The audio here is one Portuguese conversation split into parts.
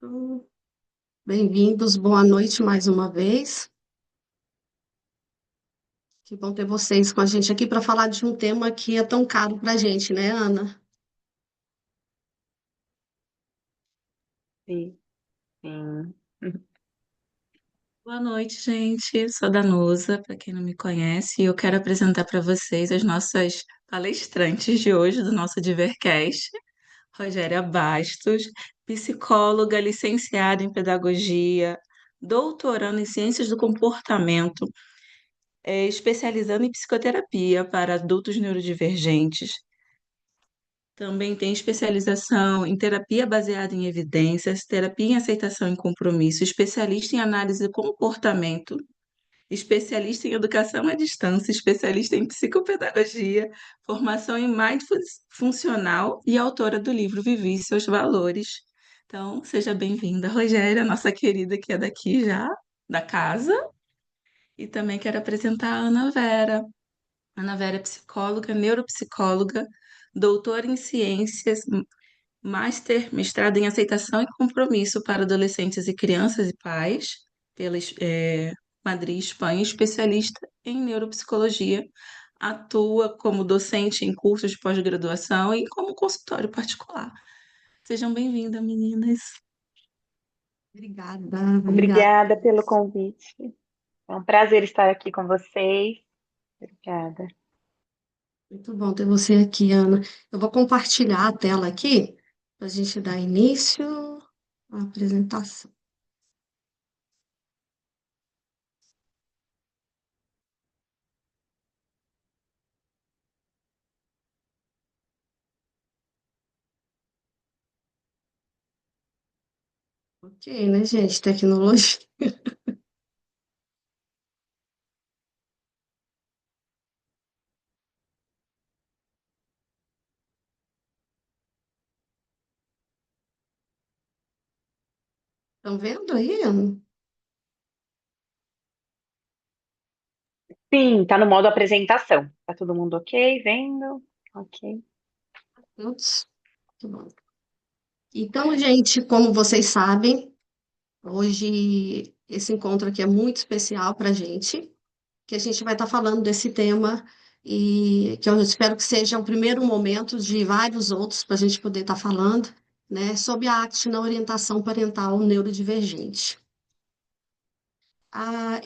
Então, bem-vindos, boa noite mais uma vez. Que bom ter vocês com a gente aqui para falar de um tema que é tão caro para a gente, né, Ana? Sim, sim. Boa noite, gente. Sou a Danusa, para quem não me conhece, e eu quero apresentar para vocês as nossas palestrantes de hoje do nosso Divercast. Rogéria Bastos, psicóloga, licenciada em pedagogia, doutorando em ciências do comportamento, especializando em psicoterapia para adultos neurodivergentes. Também tem especialização em terapia baseada em evidências, terapia em aceitação e compromisso, especialista em análise do comportamento, especialista em educação à distância, especialista em psicopedagogia, formação em mindfulness funcional e autora do livro Vivi e Seus Valores. Então, seja bem-vinda, Rogéria, nossa querida que é daqui já, da casa. E também quero apresentar a Ana Vera. Ana Vera é psicóloga, neuropsicóloga, doutora em ciências, master, mestrado em aceitação e compromisso para adolescentes e crianças e pais, pela Madrid, Espanha, especialista em neuropsicologia, atua como docente em cursos de pós-graduação e como consultório particular. Sejam bem-vindas, meninas. Obrigada, obrigada. Obrigada pelo convite. É um prazer estar aqui com vocês. Obrigada. Muito bom ter você aqui, Ana. Eu vou compartilhar a tela aqui para a gente dar início à apresentação. Ok, né, gente? Tecnologia. Estão vendo aí, Ana? Sim, está no modo apresentação. Tá todo mundo ok? Vendo? Ok. Todos? Muito bom. Então, gente, como vocês sabem, hoje esse encontro aqui é muito especial para a gente, que a gente vai estar falando desse tema e que eu espero que seja o primeiro momento de vários outros para a gente poder estar falando, né, sobre a arte na orientação parental neurodivergente.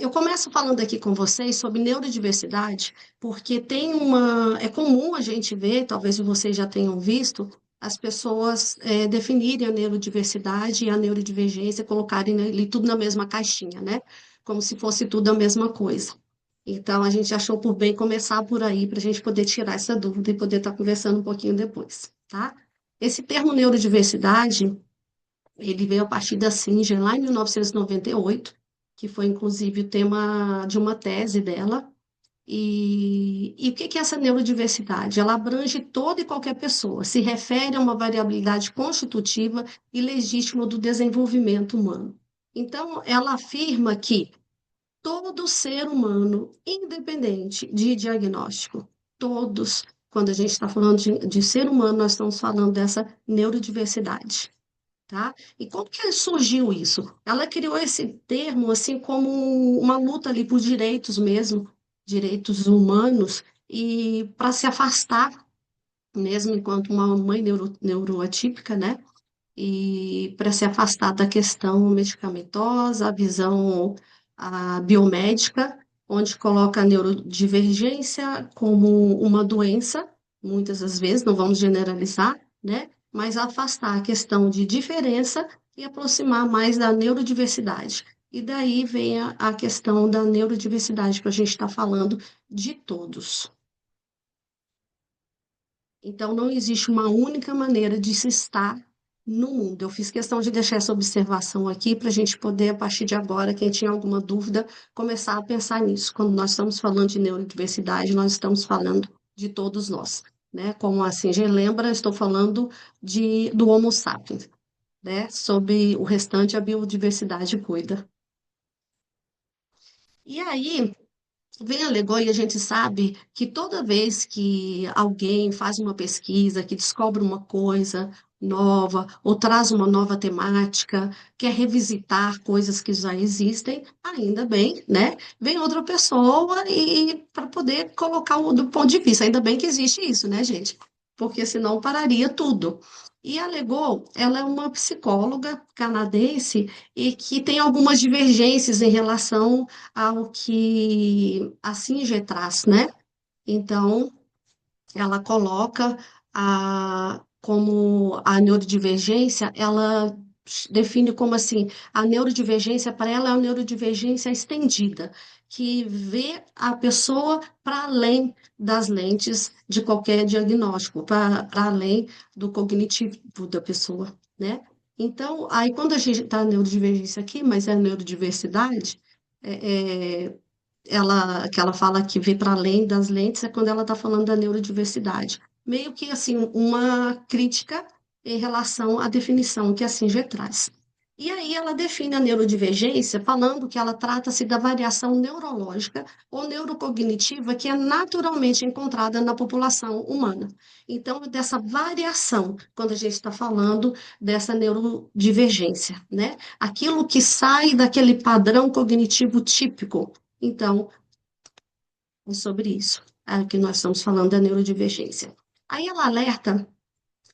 Eu começo falando aqui com vocês sobre neurodiversidade, porque é comum a gente ver, talvez vocês já tenham visto, as pessoas definirem a neurodiversidade e a neurodivergência, colocarem ali tudo na mesma caixinha, né? Como se fosse tudo a mesma coisa. Então, a gente achou por bem começar por aí, para a gente poder tirar essa dúvida e poder estar conversando um pouquinho depois, tá? Esse termo neurodiversidade, ele veio a partir da Singer, lá em 1998, que foi inclusive o tema de uma tese dela. E o que é essa neurodiversidade? Ela abrange toda e qualquer pessoa, se refere a uma variabilidade constitutiva e legítima do desenvolvimento humano. Então, ela afirma que todo ser humano, independente de diagnóstico, todos, quando a gente está falando de ser humano, nós estamos falando dessa neurodiversidade. Tá? E como que surgiu isso? Ela criou esse termo assim como uma luta ali por direitos mesmo, direitos humanos, e para se afastar, mesmo enquanto uma mãe neuroatípica, né? E para se afastar da questão medicamentosa, a visão biomédica, onde coloca a neurodivergência como uma doença, muitas das vezes, não vamos generalizar, né? Mas afastar a questão de diferença e aproximar mais da neurodiversidade. E daí vem a questão da neurodiversidade, que a gente está falando de todos. Então, não existe uma única maneira de se estar no mundo. Eu fiz questão de deixar essa observação aqui para a gente poder, a partir de agora, quem tinha alguma dúvida, começar a pensar nisso. Quando nós estamos falando de neurodiversidade, nós estamos falando de todos nós, né? Como a Singer lembra, eu estou falando do Homo sapiens, né? Sobre o restante, a biodiversidade cuida. E aí, vem a Legoi e a gente sabe que toda vez que alguém faz uma pesquisa, que descobre uma coisa, nova, ou traz uma nova temática, quer revisitar coisas que já existem, ainda bem, né? Vem outra pessoa e para poder colocar o do ponto de vista. Ainda bem que existe isso, né, gente? Porque senão pararia tudo. E a Legô, ela é uma psicóloga canadense e que tem algumas divergências em relação ao que a Singer traz, né? Então, ela coloca como a neurodivergência, ela define como assim, a neurodivergência para ela é uma neurodivergência estendida, que vê a pessoa para além das lentes de qualquer diagnóstico, para além do cognitivo da pessoa, né? Então, aí quando a gente está neurodivergência aqui, mas é neurodiversidade, que ela fala que vê para além das lentes é quando ela está falando da neurodiversidade. Meio que assim, uma crítica em relação à definição que a Singer traz. E aí ela define a neurodivergência falando que ela trata-se da variação neurológica ou neurocognitiva que é naturalmente encontrada na população humana. Então, dessa variação, quando a gente está falando dessa neurodivergência, né? Aquilo que sai daquele padrão cognitivo típico. Então, é sobre isso, que nós estamos falando da neurodivergência. Aí ela alerta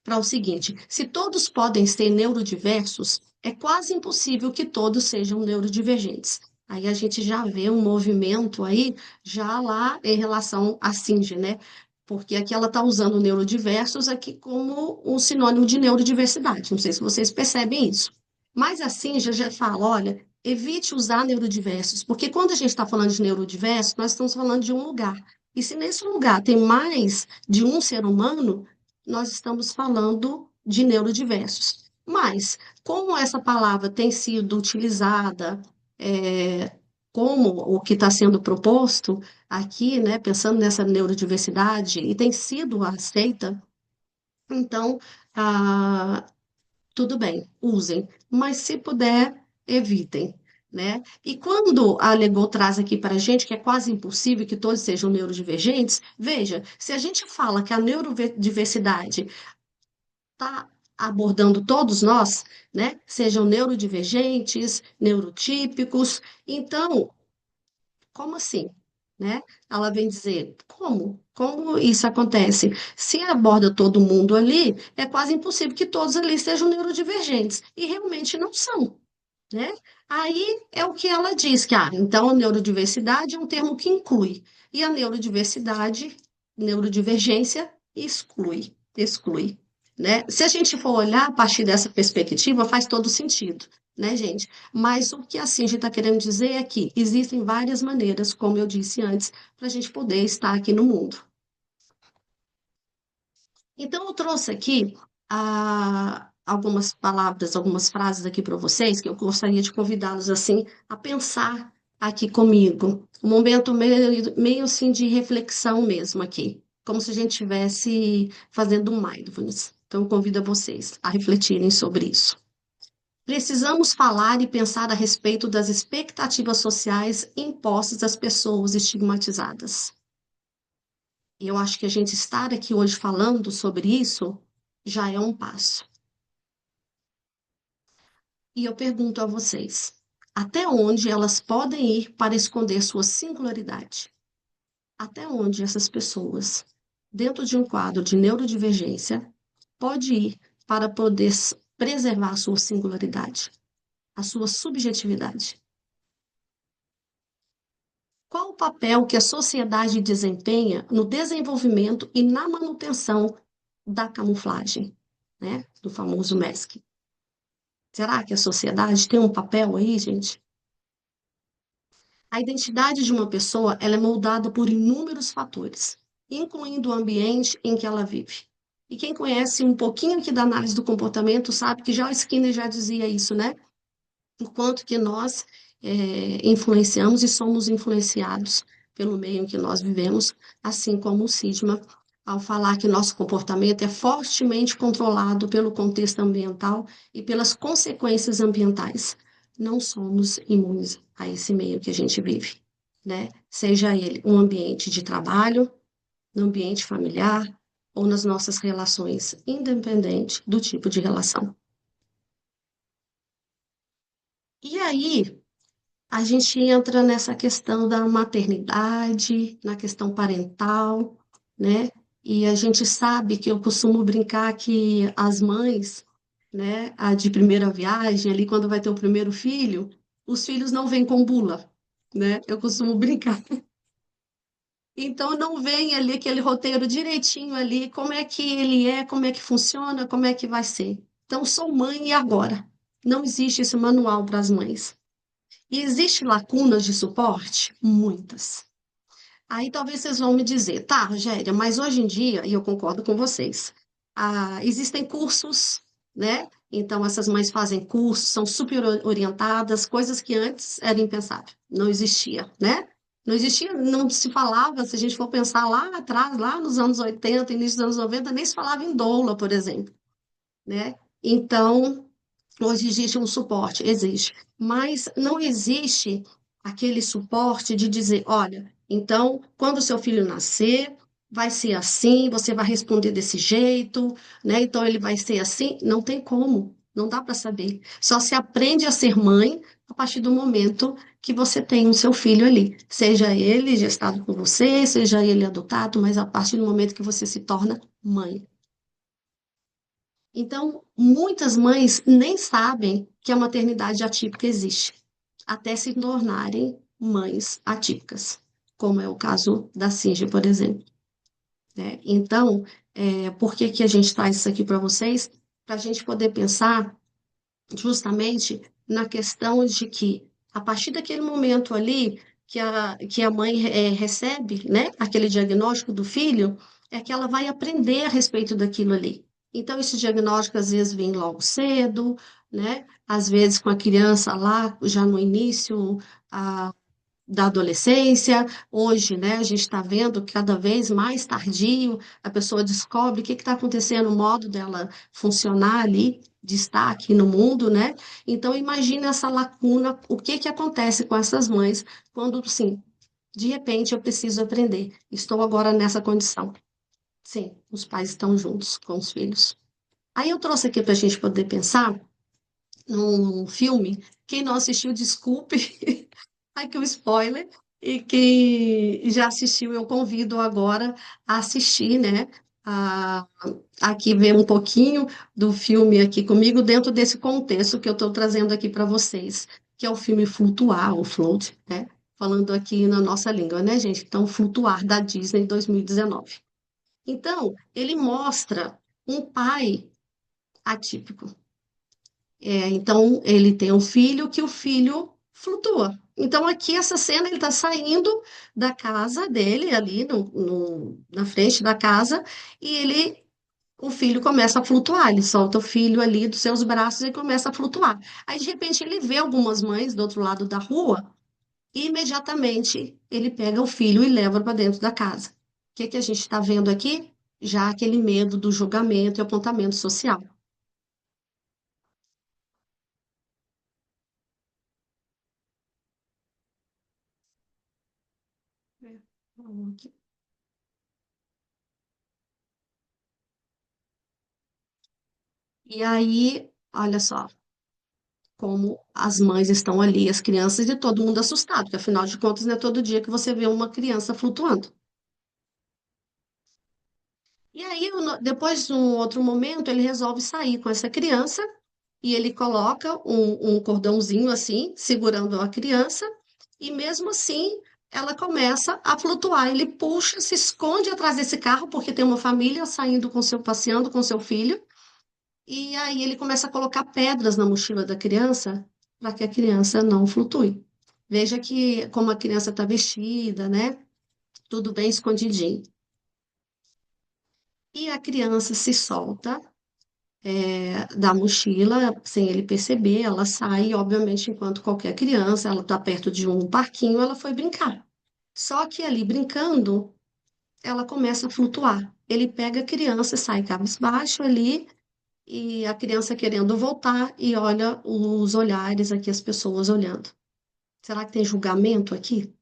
para o seguinte: se todos podem ser neurodiversos, é quase impossível que todos sejam neurodivergentes. Aí a gente já vê um movimento aí, já lá em relação à Singer, né? Porque aqui ela está usando neurodiversos aqui como um sinônimo de neurodiversidade. Não sei se vocês percebem isso. Mas a Singer já fala, olha, evite usar neurodiversos, porque quando a gente está falando de neurodiversos, nós estamos falando de um lugar. E se nesse lugar tem mais de um ser humano, nós estamos falando de neurodiversos. Mas, como essa palavra tem sido utilizada como o que está sendo proposto aqui, né, pensando nessa neurodiversidade, e tem sido aceita, então, ah, tudo bem, usem, mas se puder, evitem. Né? E quando a Legô traz aqui para a gente que é quase impossível que todos sejam neurodivergentes, veja, se a gente fala que a neurodiversidade está abordando todos nós, né? Sejam neurodivergentes, neurotípicos. Então, como assim? Né? Ela vem dizer, como? Como isso acontece? Se aborda todo mundo ali, é quase impossível que todos ali sejam neurodivergentes. E realmente não são, né? Aí é o que ela diz, que, então a neurodiversidade é um termo que inclui. E a neurodiversidade, neurodivergência, exclui, né? Se a gente for olhar a partir dessa perspectiva, faz todo sentido, né, gente? Mas o que a Cindy está querendo dizer é que existem várias maneiras, como eu disse antes, para a gente poder estar aqui no mundo. Então, eu trouxe aqui algumas palavras, algumas frases aqui para vocês, que eu gostaria de convidá-los, assim, a pensar aqui comigo. Um momento meio assim de reflexão mesmo aqui, como se a gente estivesse fazendo um mindfulness. Então, eu convido a vocês a refletirem sobre isso. Precisamos falar e pensar a respeito das expectativas sociais impostas às pessoas estigmatizadas. E eu acho que a gente estar aqui hoje falando sobre isso já é um passo. E eu pergunto a vocês, até onde elas podem ir para esconder sua singularidade? Até onde essas pessoas, dentro de um quadro de neurodivergência, pode ir para poder preservar a sua singularidade, a sua subjetividade? Qual o papel que a sociedade desempenha no desenvolvimento e na manutenção da camuflagem, né? Do famoso mask? Será que a sociedade tem um papel aí, gente? A identidade de uma pessoa, ela é moldada por inúmeros fatores, incluindo o ambiente em que ela vive. E quem conhece um pouquinho aqui da análise do comportamento sabe que já o Skinner já dizia isso, né? O quanto que nós influenciamos e somos influenciados pelo meio em que nós vivemos, assim como o Sigma, ao falar que nosso comportamento é fortemente controlado pelo contexto ambiental e pelas consequências ambientais. Não somos imunes a esse meio que a gente vive, né? Seja ele um ambiente de trabalho, um ambiente familiar, ou nas nossas relações, independente do tipo de relação. E aí, a gente entra nessa questão da maternidade, na questão parental, né? E a gente sabe que eu costumo brincar que as mães, né, a de primeira viagem, ali quando vai ter o primeiro filho, os filhos não vêm com bula, né? Eu costumo brincar. Então não vem ali aquele roteiro direitinho ali, como é que ele é, como é que funciona, como é que vai ser. Então sou mãe e agora. Não existe esse manual para as mães. E existem lacunas de suporte? Muitas. Aí talvez vocês vão me dizer, tá, Rogéria, mas hoje em dia, e eu concordo com vocês, existem cursos, né? Então essas mães fazem cursos, são super orientadas, coisas que antes eram impensáveis, não existia, né? Não existia, não se falava, se a gente for pensar lá atrás, lá nos anos 80, início dos anos 90, nem se falava em doula, por exemplo, né? Então, hoje existe um suporte, existe, mas não existe aquele suporte de dizer, olha, então, quando o seu filho nascer, vai ser assim, você vai responder desse jeito, né? Então ele vai ser assim, não tem como, não dá para saber. Só se aprende a ser mãe a partir do momento que você tem o seu filho ali, seja ele gestado por você, seja ele adotado, mas a partir do momento que você se torna mãe. Então, muitas mães nem sabem que a maternidade atípica existe, até se tornarem mães atípicas, como é o caso da Cindy, por exemplo, né? Então, por que que a gente traz isso aqui para vocês? Para a gente poder pensar justamente na questão de que, a partir daquele momento ali que a mãe recebe, né, aquele diagnóstico do filho, é que ela vai aprender a respeito daquilo ali. Então, esse diagnóstico às vezes vem logo cedo, né? Às vezes com a criança lá, já no início, da adolescência. Hoje, né, a gente está vendo que cada vez mais tardio a pessoa descobre o que está acontecendo, o modo dela funcionar ali, de estar aqui no mundo, né? Então, imagina essa lacuna, o que que acontece com essas mães quando, sim, de repente eu preciso aprender. Estou agora nessa condição. Sim, os pais estão juntos com os filhos. Aí eu trouxe aqui para a gente poder pensar num filme. Quem não assistiu, desculpe, aqui o spoiler. E quem já assistiu, eu convido agora a assistir, né? A, aqui ver um pouquinho do filme aqui comigo, dentro desse contexto que eu estou trazendo aqui para vocês, que é o filme Flutuar, ou Float, né? Falando aqui na nossa língua, né, gente? Então, Flutuar, da Disney 2019. Então, ele mostra um pai atípico. Então, ele tem um filho que o filho flutua. Então, aqui, essa cena, ele está saindo da casa dele, ali na frente da casa, e o filho começa a flutuar. Ele solta o filho ali dos seus braços e começa a flutuar. Aí, de repente, ele vê algumas mães do outro lado da rua, e imediatamente ele pega o filho e leva para dentro da casa. O que que a gente está vendo aqui? Já aquele medo do julgamento e apontamento social. É, vamos aqui. E aí, olha só, como as mães estão ali, as crianças e todo mundo assustado, porque afinal de contas não é todo dia que você vê uma criança flutuando. E aí, depois, num outro momento, ele resolve sair com essa criança e ele coloca um cordãozinho assim, segurando a criança, e mesmo assim ela começa a flutuar. Ele puxa, se esconde atrás desse carro, porque tem uma família saindo com seu, passeando com seu filho. E aí ele começa a colocar pedras na mochila da criança para que a criança não flutue. Veja que como a criança está vestida, né? Tudo bem escondidinho. E a criança se solta da mochila sem ele perceber, ela sai, obviamente, enquanto qualquer criança, ela está perto de um parquinho, ela foi brincar. Só que ali brincando, ela começa a flutuar. Ele pega a criança, sai cabisbaixo ali, e a criança querendo voltar e olha os olhares aqui, as pessoas olhando. Será que tem julgamento aqui?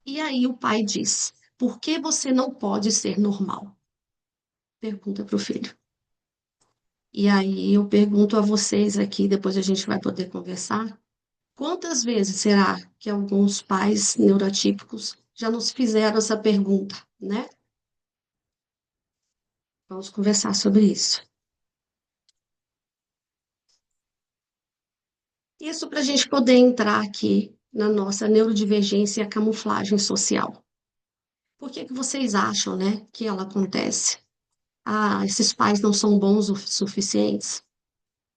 E aí o pai diz: por que você não pode ser normal? Pergunta para o filho. E aí eu pergunto a vocês aqui, depois a gente vai poder conversar, quantas vezes será que alguns pais neurotípicos já nos fizeram essa pergunta, né? Vamos conversar sobre isso. Isso para a gente poder entrar aqui na nossa neurodivergência e a camuflagem social. Por que que vocês acham, né, que ela acontece? Ah, esses pais não são bons o suficientes.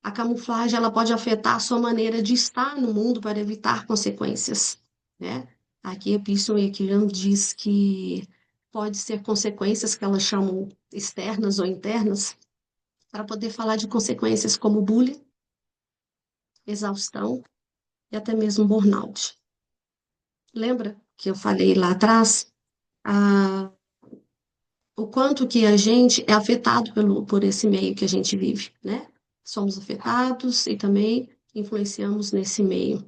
A camuflagem ela pode afetar a sua maneira de estar no mundo para evitar consequências, né? Aqui Episton e Killian diz que pode ser consequências que elas chamam externas ou internas, para poder falar de consequências como bullying, exaustão e até mesmo burnout. Lembra que eu falei lá atrás o quanto que a gente é afetado por esse meio que a gente vive, né? Somos afetados e também influenciamos nesse meio.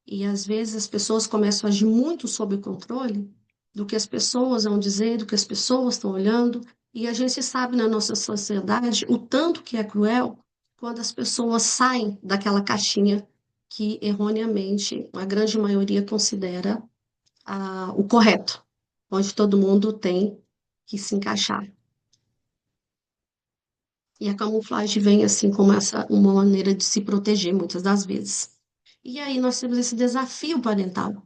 E às vezes as pessoas começam a agir muito sob o controle do que as pessoas vão dizer, do que as pessoas estão olhando, e a gente sabe na nossa sociedade o tanto que é cruel quando as pessoas saem daquela caixinha que erroneamente a grande maioria considera o correto, onde todo mundo tem que se encaixar. E a camuflagem vem assim como uma maneira de se proteger muitas das vezes. E aí nós temos esse desafio parental,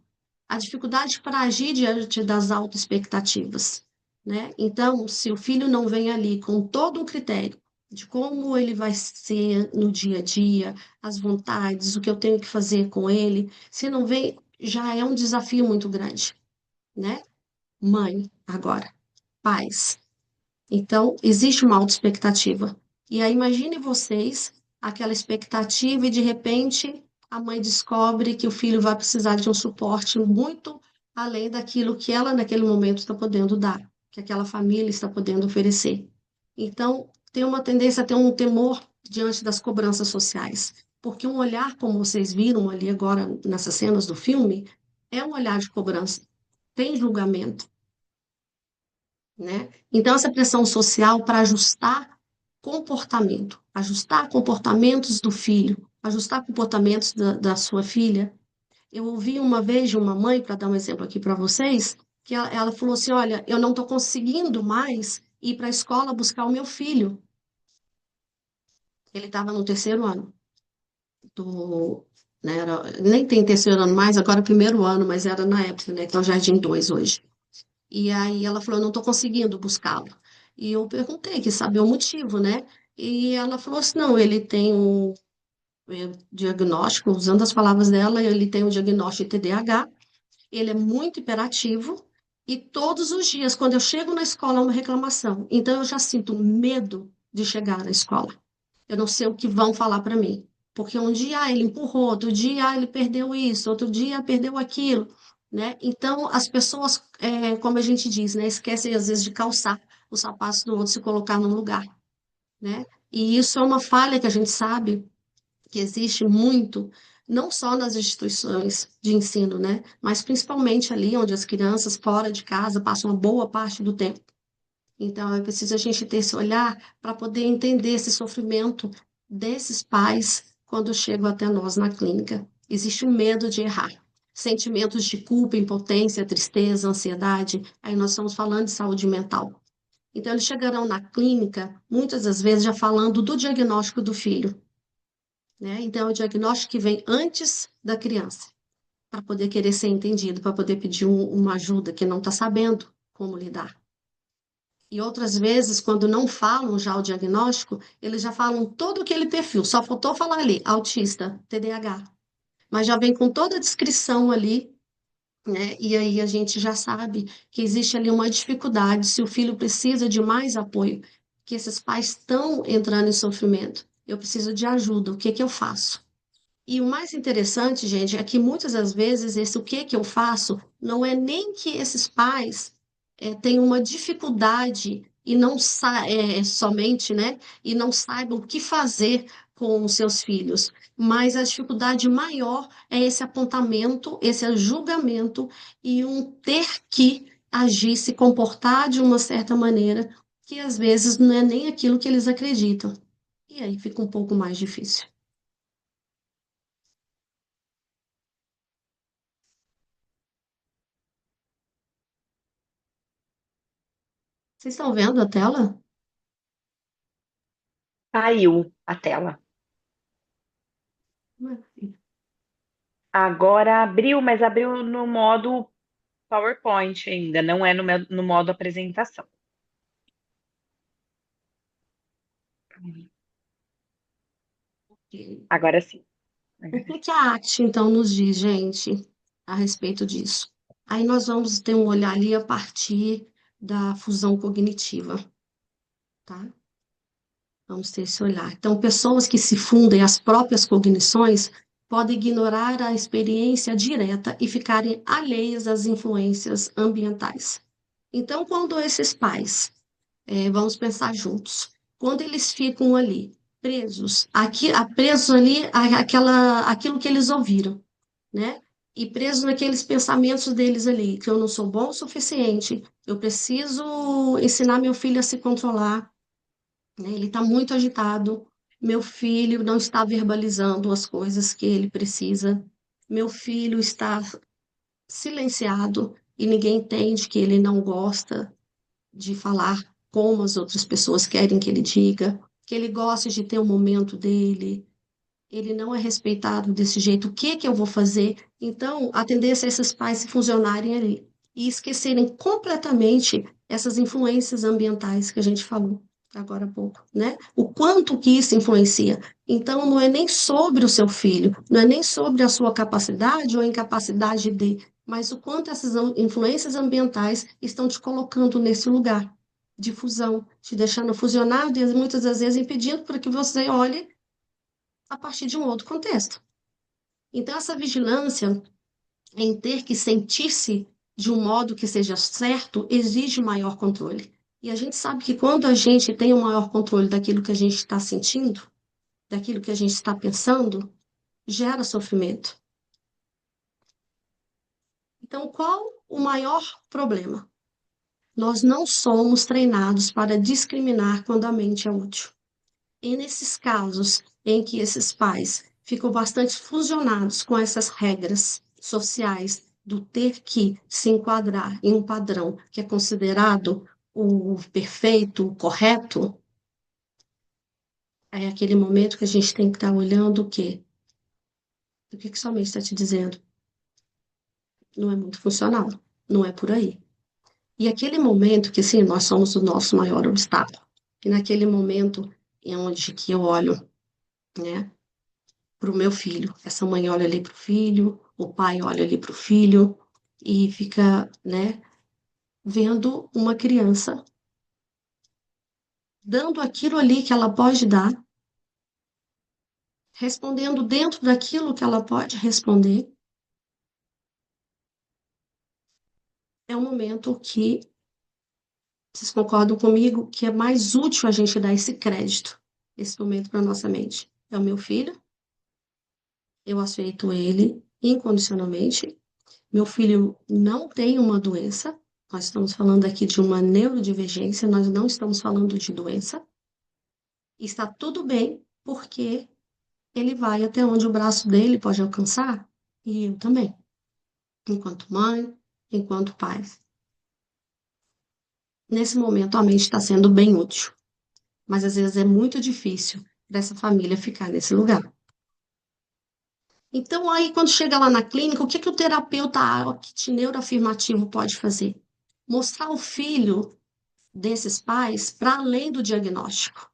a dificuldade para agir diante das autoexpectativas, né? Então, se o filho não vem ali com todo um critério de como ele vai ser no dia a dia, as vontades, o que eu tenho que fazer com ele, se não vem, já é um desafio muito grande, né? Mãe, agora, pais. Então, existe uma autoexpectativa. E aí, imagine vocês, aquela expectativa, e de repente a mãe descobre que o filho vai precisar de um suporte muito além daquilo que ela, naquele momento, está podendo dar, que aquela família está podendo oferecer. Então, tem uma tendência a ter um temor diante das cobranças sociais. Porque um olhar, como vocês viram ali agora nessas cenas do filme, é um olhar de cobrança, tem julgamento, né? Então, essa pressão social para ajustar comportamentos do filho, ajustar comportamentos da sua filha. Eu ouvi uma vez de uma mãe, para dar um exemplo aqui para vocês, que ela falou assim: Olha, eu não estou conseguindo mais ir para a escola buscar o meu filho. Ele estava no terceiro ano do. Né, nem tem terceiro ano mais, agora é primeiro ano, mas era na época, né? Então, Jardim 2 hoje. E aí ela falou, eu não estou conseguindo buscá-lo. E eu perguntei, quis saber o motivo, né? E ela falou assim, não, ele tem um diagnóstico, usando as palavras dela, ele tem um diagnóstico de TDAH, ele é muito hiperativo, e todos os dias, quando eu chego na escola, é uma reclamação. Então eu já sinto medo de chegar na escola. Eu não sei o que vão falar para mim. Porque um dia ele empurrou, outro dia ele perdeu isso, outro dia perdeu aquilo, né? Então as pessoas, como a gente diz, né, esquecem às vezes de calçar os sapatos do outro, se colocar num lugar, né? E isso é uma falha que a gente sabe que existe muito, não só nas instituições de ensino, né? Mas principalmente ali onde as crianças fora de casa passam uma boa parte do tempo. Então, é preciso a gente ter esse olhar para poder entender esse sofrimento desses pais quando chegam até nós na clínica. Existe um medo de errar, sentimentos de culpa, impotência, tristeza, ansiedade. Aí nós estamos falando de saúde mental. Então, eles chegarão na clínica, muitas das vezes, já falando do diagnóstico do filho, né? Então, é o diagnóstico que vem antes da criança, para poder querer ser entendido, para poder pedir uma ajuda que não está sabendo como lidar. E outras vezes, quando não falam já o diagnóstico, eles já falam todo aquele perfil, só faltou falar ali, autista, TDAH. Mas já vem com toda a descrição ali, né? E aí a gente já sabe que existe ali uma dificuldade, se o filho precisa de mais apoio, que esses pais estão entrando em sofrimento. Eu preciso de ajuda, o que que eu faço? E o mais interessante, gente, é que muitas das vezes esse o que que eu faço não é nem que esses pais têm uma dificuldade e não somente, né? E não saibam o que fazer com os seus filhos, mas a dificuldade maior é esse apontamento, esse julgamento e um ter que agir, se comportar de uma certa maneira, que às vezes não é nem aquilo que eles acreditam. E aí fica um pouco mais difícil. Vocês estão vendo a tela? Caiu a tela. Maravilha. Agora abriu, mas abriu no modo PowerPoint ainda, não é no modo apresentação. Agora sim. O que que a ACT, então, nos diz, gente, a respeito disso? Aí nós vamos ter um olhar ali a partir da fusão cognitiva, tá? Vamos ter esse olhar. Então, pessoas que se fundem às próprias cognições podem ignorar a experiência direta e ficarem alheias às influências ambientais. Então, quando esses pais, vamos pensar juntos, quando eles ficam ali presos, presos ali aquilo que eles ouviram, né? E presos naqueles pensamentos deles ali, que eu não sou bom o suficiente, eu preciso ensinar meu filho a se controlar, né? Ele está muito agitado. Meu filho não está verbalizando as coisas que ele precisa. Meu filho está silenciado e ninguém entende que ele não gosta de falar como as outras pessoas querem que ele diga, que ele gosta de ter o momento dele, ele não é respeitado desse jeito, o que que eu vou fazer? Então, a tendência é esses pais se fusionarem ali e esquecerem completamente essas influências ambientais que a gente falou agora há pouco, né? O quanto que isso influencia. Então, não é nem sobre o seu filho, não é nem sobre a sua capacidade ou incapacidade de, mas o quanto essas influências ambientais estão te colocando nesse lugar de fusão, te deixando fusionado e muitas das vezes impedindo para que você olhe a partir de um outro contexto. Então, essa vigilância em ter que sentir-se de um modo que seja certo exige maior controle. E a gente sabe que quando a gente tem o maior controle daquilo que a gente está sentindo, daquilo que a gente está pensando, gera sofrimento. Então, qual o maior problema? Nós não somos treinados para discriminar quando a mente é útil. E nesses casos em que esses pais ficam bastante fusionados com essas regras sociais do ter que se enquadrar em um padrão que é considerado o perfeito, o correto, é aquele momento que a gente tem que estar olhando o quê? O que que sua mente está te dizendo? Não é muito funcional, não é por aí. E aquele momento que, sim, nós somos o nosso maior obstáculo. E naquele momento em onde que eu olho, né, para o meu filho. Essa mãe olha ali para o filho, o pai olha ali para o filho e fica, né, vendo uma criança dando aquilo ali que ela pode dar, respondendo dentro daquilo que ela pode responder. É um momento que vocês concordam comigo que é mais útil a gente dar esse crédito, esse momento para nossa mente. É o meu filho, eu aceito ele incondicionalmente. Meu filho não tem uma doença, nós estamos falando aqui de uma neurodivergência, nós não estamos falando de doença. Está tudo bem, porque ele vai até onde o braço dele pode alcançar, e eu também, enquanto mãe, enquanto pai. Nesse momento, a mente está sendo bem útil, mas às vezes é muito difícil dessa família ficar nesse lugar. Então, aí, quando chega lá na clínica, o que que o terapeuta neuroafirmativo pode fazer? Mostrar o filho desses pais para além do diagnóstico.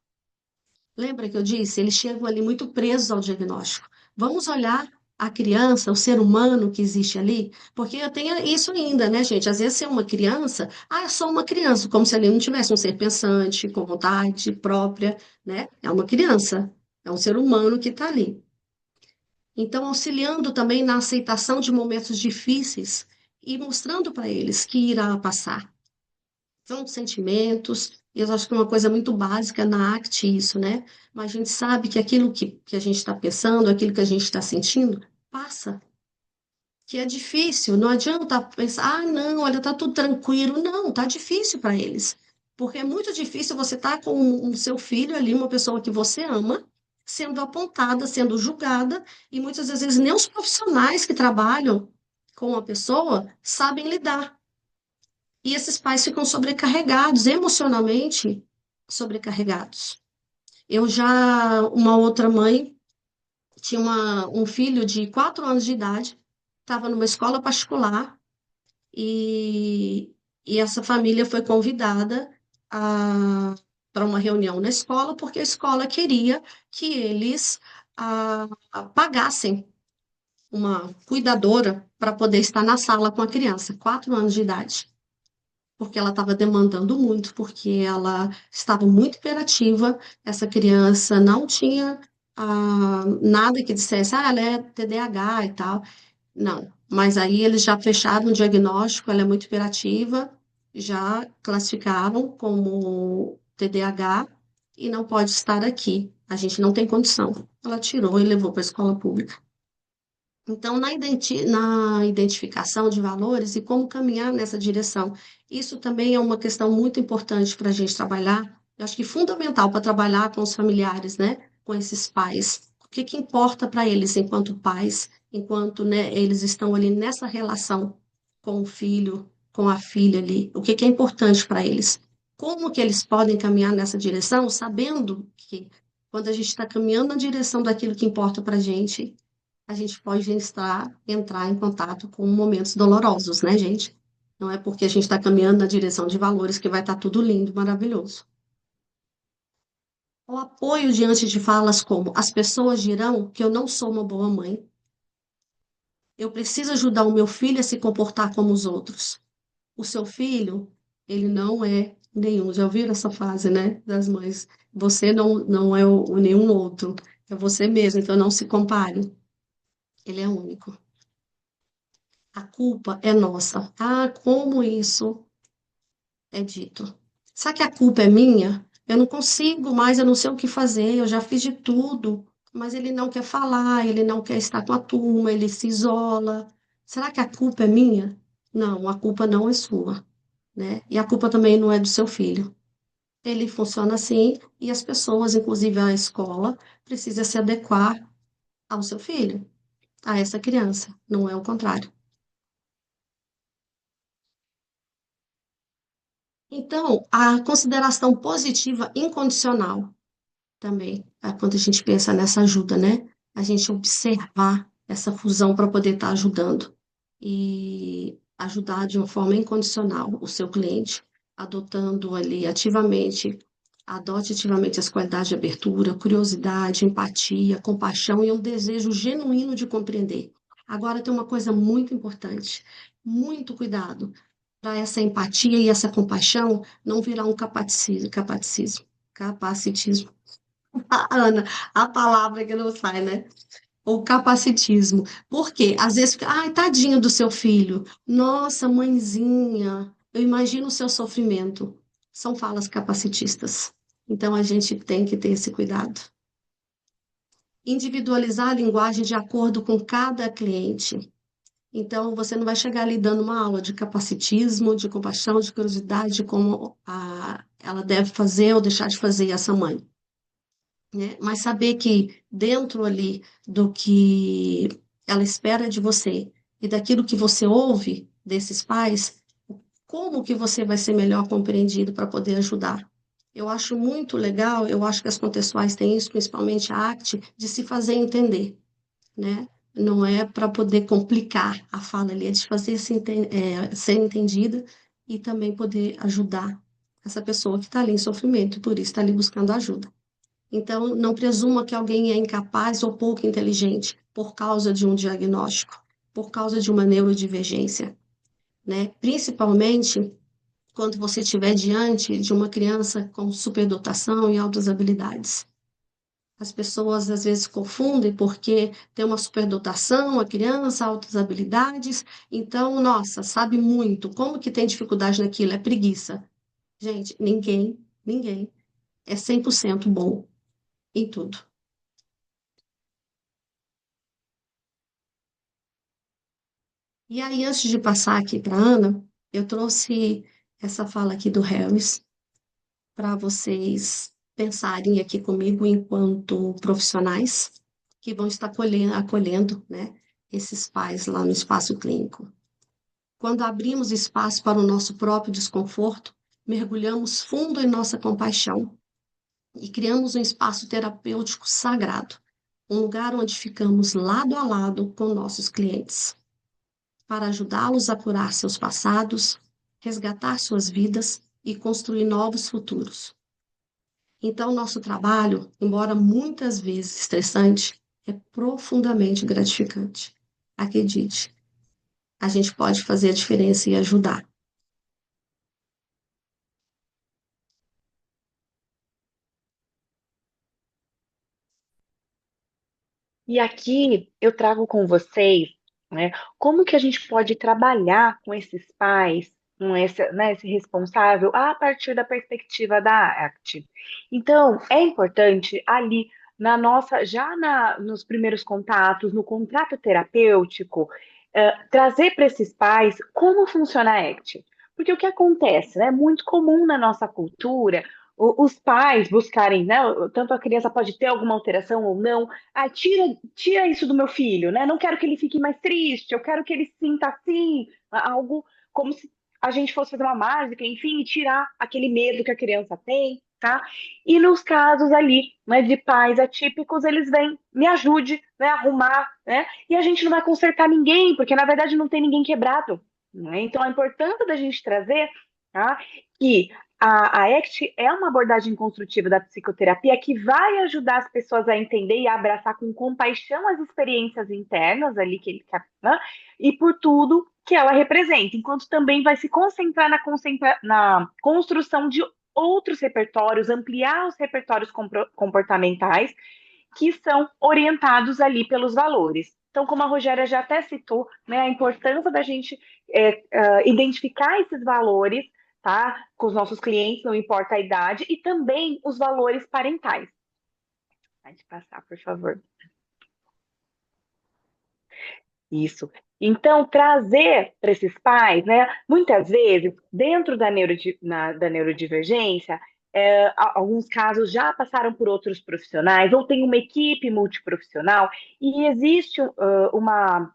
Lembra que eu disse? Eles chegam ali muito presos ao diagnóstico. Vamos olhar a criança, o ser humano que existe ali, porque eu tenho isso ainda, né, gente? Às vezes ser uma criança, é só uma criança, como se ali não tivesse um ser pensante, com vontade própria, né? É uma criança, é um ser humano que está ali. Então, auxiliando também na aceitação de momentos difíceis e mostrando para eles que irá passar. São sentimentos, eu acho que é uma coisa muito básica na ACT isso, né? Mas a gente sabe que aquilo que a gente está pensando, aquilo que a gente está sentindo, passa. que é difícil. Não adianta pensar, ah, não, olha, tá tudo tranquilo. Não, tá difícil para eles. Porque é muito difícil você estar com o seu filho ali, uma pessoa que você ama, sendo apontada, sendo julgada, e muitas das vezes nem os profissionais que trabalham com a pessoa sabem lidar. E esses pais ficam sobrecarregados, emocionalmente sobrecarregados. Eu já, uma outra mãe, tinha um filho de 4 anos de idade, estava numa escola particular e, e essa família foi convidada para uma reunião na escola, porque a escola queria que eles pagassem uma cuidadora para poder estar na sala com a criança, 4 anos de idade, porque ela estava demandando muito, porque ela estava muito hiperativa, essa criança não tinha nada que dissesse, ela é TDAH e tal. Não, mas aí eles já fecharam o diagnóstico, ela é muito hiperativa, já classificaram como TDAH e não pode estar aqui. A gente não tem condição. Ela tirou e levou para a escola pública. Então, na identificação de valores e como caminhar nessa direção, isso também é uma questão muito importante para a gente trabalhar. Eu acho que fundamental para trabalhar com os familiares, né? Com esses pais. O que que importa para eles enquanto pais, enquanto, né, eles estão ali nessa relação com o filho, com a filha ali? O que que é importante para eles? Como que eles podem caminhar nessa direção, sabendo que quando a gente está caminhando na direção daquilo que importa para a gente pode entrar em contato com momentos dolorosos, né, gente? Não é porque a gente está caminhando na direção de valores que vai estar tudo lindo, maravilhoso. O apoio diante de falas como as pessoas dirão que eu não sou uma boa mãe, eu preciso ajudar o meu filho a se comportar como os outros. O seu filho, ele não é nenhum. Já ouviram essa frase, né, das mães? Você não é nenhum outro, é você mesmo, então não se compare. Ele é único. A culpa é nossa. Ah, como isso é dito. Será que a culpa é minha? Eu não consigo mais, eu não sei o que fazer, eu já fiz de tudo, mas ele não quer falar, ele não quer estar com a turma, ele se isola. Será que a culpa é minha? Não, a culpa não é sua, né? E a culpa também não é do seu filho. Ele funciona assim e as pessoas, inclusive a escola, precisa se adequar ao seu filho, a essa criança, não é o contrário. Então, a consideração positiva incondicional também, quando a gente pensa nessa ajuda, né? A gente observar essa fusão para poder estar ajudando e ajudar de uma forma incondicional o seu cliente, adotando ali ativamente, adote ativamente as qualidades de abertura, curiosidade, empatia, compaixão e um desejo genuíno de compreender. Agora tem uma coisa muito importante, muito cuidado para essa empatia e essa compaixão não virar um capacitismo. Ana, a palavra que não sai, né? O capacitismo. Por quê? Às vezes fica, ai, tadinho do seu filho. Nossa, mãezinha, eu imagino o seu sofrimento. São falas capacitistas. Então a gente tem que ter esse cuidado. Individualizar a linguagem de acordo com cada cliente. Então, você não vai chegar ali dando uma aula de capacitismo, de compaixão, de curiosidade, de como ela deve fazer ou deixar de fazer essa mãe, né? Mas saber que dentro ali do que ela espera de você e daquilo que você ouve desses pais, como que você vai ser melhor compreendido para poder ajudar. Eu acho muito legal, eu acho que as contextuais têm isso, principalmente a ACT, de se fazer entender, né? Não é para poder complicar a fala ali, é de fazer ser entendida e também poder ajudar essa pessoa que está ali em sofrimento, por isso está ali buscando ajuda. Então, não presuma que alguém é incapaz ou pouco inteligente por causa de um diagnóstico, por causa de uma neurodivergência, né? Principalmente quando você estiver diante de uma criança com superdotação e altas habilidades. As pessoas às vezes confundem porque tem uma superdotação, a criança, altas habilidades, então, nossa, sabe muito. Como que tem dificuldade naquilo? É preguiça. Gente, ninguém é 100% bom em tudo. E aí, antes de passar aqui para a Ana, eu trouxe essa fala aqui do Harris para vocês pensarem aqui comigo enquanto profissionais que vão estar acolhendo, né, esses pais lá no espaço clínico. Quando abrimos espaço para o nosso próprio desconforto, mergulhamos fundo em nossa compaixão e criamos um espaço terapêutico sagrado, um lugar onde ficamos lado a lado com nossos clientes, para ajudá-los a curar seus passados, resgatar suas vidas e construir novos futuros. Então, nosso trabalho, embora muitas vezes estressante, é profundamente gratificante. Acredite, a gente pode fazer a diferença e ajudar. E aqui eu trago com vocês, né, como que a gente pode trabalhar com esses pais, com esse, né, esse responsável, a partir da perspectiva da ACT. Então, é importante ali nos primeiros contatos, no contrato terapêutico, trazer para esses pais como funciona a ACT. Porque o que acontece, né, é muito comum na nossa cultura, os pais buscarem, né, tanto a criança pode ter alguma alteração ou não, tira isso do meu filho, né? Não quero que ele fique mais triste, eu quero que ele sinta assim, algo como se a gente fosse fazer uma mágica, enfim, e tirar aquele medo que a criança tem, tá? E nos casos ali, né, de pais atípicos, eles vêm, me ajude, né, a arrumar, né? E a gente não vai consertar ninguém, porque na verdade não tem ninguém quebrado, né? Então a importância da gente trazer, tá? Que a ACT é uma abordagem construtiva da psicoterapia que vai ajudar as pessoas a entender e a abraçar com compaixão as experiências internas ali né? E por tudo que ela representa, enquanto também vai se concentrar na construção de outros repertórios, ampliar os repertórios comportamentais que são orientados ali pelos valores. Então, como a Rogéria já até citou, né, a importância da gente identificar esses valores, tá, com os nossos clientes, não importa a idade, e também os valores parentais. Pode passar, por favor. Isso. Então, trazer para esses pais, né? Muitas vezes, dentro da neurodivergência, alguns casos já passaram por outros profissionais, ou tem uma equipe multiprofissional, e existe uma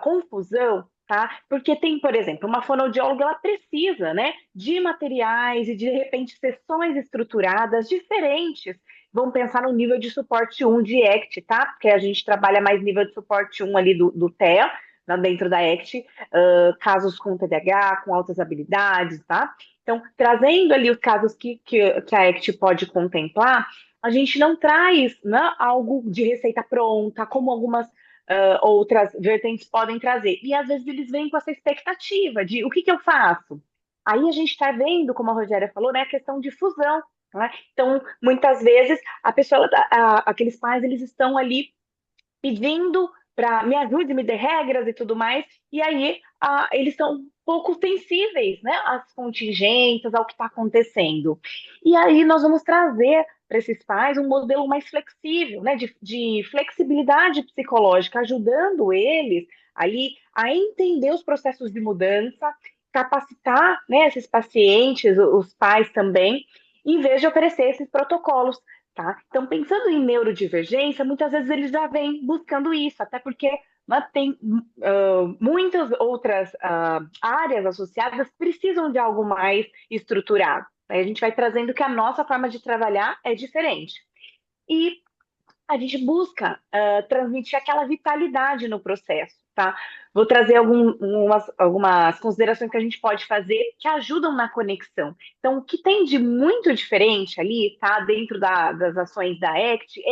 confusão, tá? Porque tem, por exemplo, uma fonoaudióloga, ela precisa, né, de materiais e, de repente, sessões estruturadas diferentes. Vamos pensar no nível de suporte 1 de ACT, tá? Porque a gente trabalha mais nível de suporte 1 ali do TEA, dentro da ACT, casos com TDAH, com altas habilidades, tá? Então, trazendo ali os casos que a ACT pode contemplar, a gente não traz, né, algo de receita pronta, como algumas outras vertentes podem trazer. E às vezes eles vêm com essa expectativa de o que eu faço? Aí a gente está vendo, como a Rogéria falou, né, a questão de fusão. Né? Então, muitas vezes, aqueles pais, eles estão ali pedindo para me ajude, me dê regras e tudo mais, e aí eles são pouco sensíveis, né, às contingências, ao que está acontecendo. E aí nós vamos trazer para esses pais um modelo mais flexível, né, de flexibilidade psicológica, ajudando eles ali a entender os processos de mudança, capacitar, né, esses pacientes, os pais também, em vez de oferecer esses protocolos. Tá? Então, pensando em neurodivergência, muitas vezes eles já vêm buscando isso, até porque, né, tem muitas outras áreas associadas que precisam de algo mais estruturado. Aí a gente vai trazendo que a nossa forma de trabalhar é diferente. E a gente busca transmitir aquela vitalidade no processo, tá? Vou trazer algumas considerações que a gente pode fazer que ajudam na conexão. Então, o que tem de muito diferente ali, tá? Dentro das ações da ACT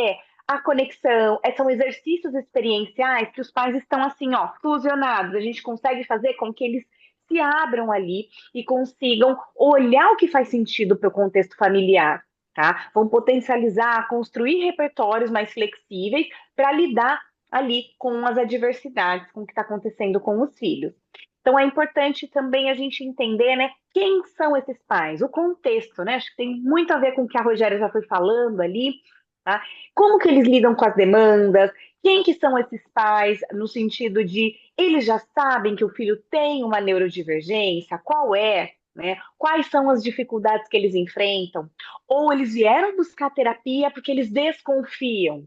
a conexão, são exercícios experienciais que os pais estão assim, ó, fusionados. A gente consegue fazer com que eles se abram ali e consigam olhar o que faz sentido para o contexto familiar. Tá? Vão potencializar, construir repertórios mais flexíveis para lidar ali com as adversidades, com o que está acontecendo com os filhos. Então é importante também a gente entender, né, quem são esses pais, o contexto, né? Acho que tem muito a ver com o que a Rogéria já foi falando ali, tá? Como que eles lidam com as demandas, quem que são esses pais, no sentido de Eles já sabem que o filho tem uma neurodivergência? Qual é? Né? Quais são as dificuldades que eles enfrentam? Ou eles vieram buscar terapia porque eles desconfiam?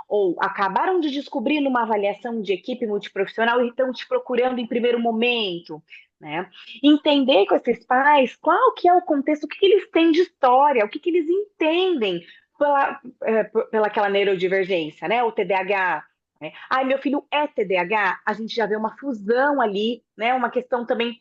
Ou acabaram de descobrir numa avaliação de equipe multiprofissional e estão te procurando em primeiro momento? Né? Entender com esses pais qual que é o contexto, o que, que eles têm de história, o que, que eles entendem pela aquela neurodivergência, né? O TDAH. Né? Ai, meu filho é TDAH, a gente já vê uma fusão ali, né? Uma questão também,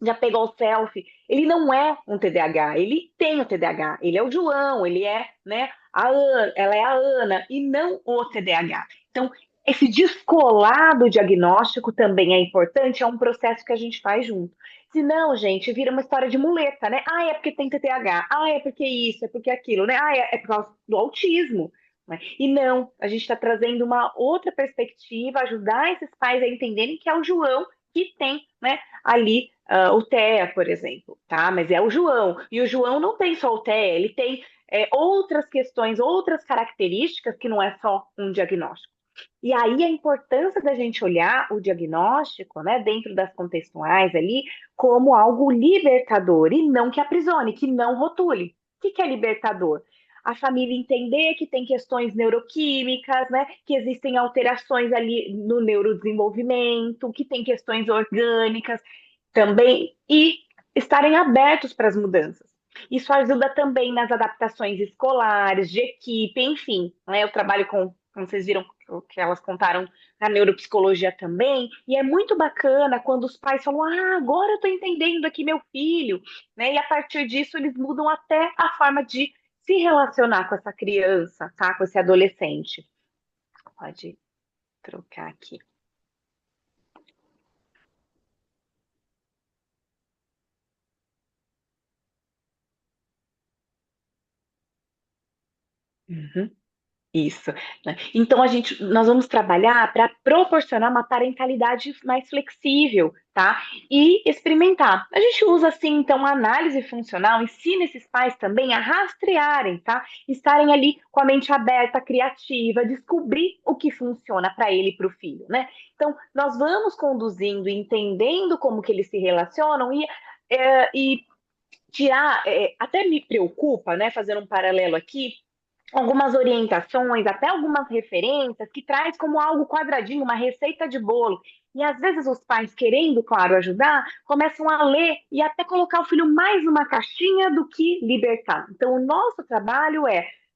já pegou o selfie. Ele não é um TDAH, ele tem o TDAH, ele é o João, ele é, né, a Ana, ela é a Ana, e não o TDAH. Então, esse descolar do diagnóstico também é importante, é um processo que a gente faz junto. Senão, gente, vira uma história de muleta, né? Ah, é porque tem TDAH, ah, é porque isso, é porque aquilo, né? Ah, é por causa do autismo. Né? E não, a gente está trazendo uma outra perspectiva, ajudar esses pais a entenderem que é o João que tem, né, ali o TEA, por exemplo, tá? Mas é o João. E o João não tem só o TEA, ele tem outras questões, outras características que não é só um diagnóstico. E aí a importância da gente olhar o diagnóstico, né, dentro das contextuais ali, como algo libertador e não que aprisione, que não rotule. O que é libertador? A família entender que tem questões neuroquímicas, né, que existem alterações ali no neurodesenvolvimento, que tem questões orgânicas também, e estarem abertos para as mudanças. Isso ajuda também nas adaptações escolares, de equipe, enfim. Né? Eu trabalho com, como vocês viram, o que elas contaram na neuropsicologia também, e é muito bacana quando os pais falam: ah, agora eu estou entendendo aqui meu filho, né? E a partir disso eles mudam até a forma de se relacionar com essa criança, tá? Com esse adolescente. Pode trocar aqui. Uhum. Isso. Né? Então nós vamos trabalhar para proporcionar uma parentalidade mais flexível, tá? E experimentar. A gente usa assim, então, a análise funcional, ensina esses pais também a rastrearem, tá? Estarem ali com a mente aberta, criativa, descobrir o que funciona para ele e para o filho, né? Então, nós vamos conduzindo, entendendo como que eles se relacionam e tirar, até me preocupa, né? Fazer um paralelo aqui algumas orientações, até algumas referências que traz como algo quadradinho, uma receita de bolo. E às vezes os pais, querendo, claro, ajudar, começam a ler e até colocar o filho mais numa caixinha do que libertar. Então, o nosso trabalho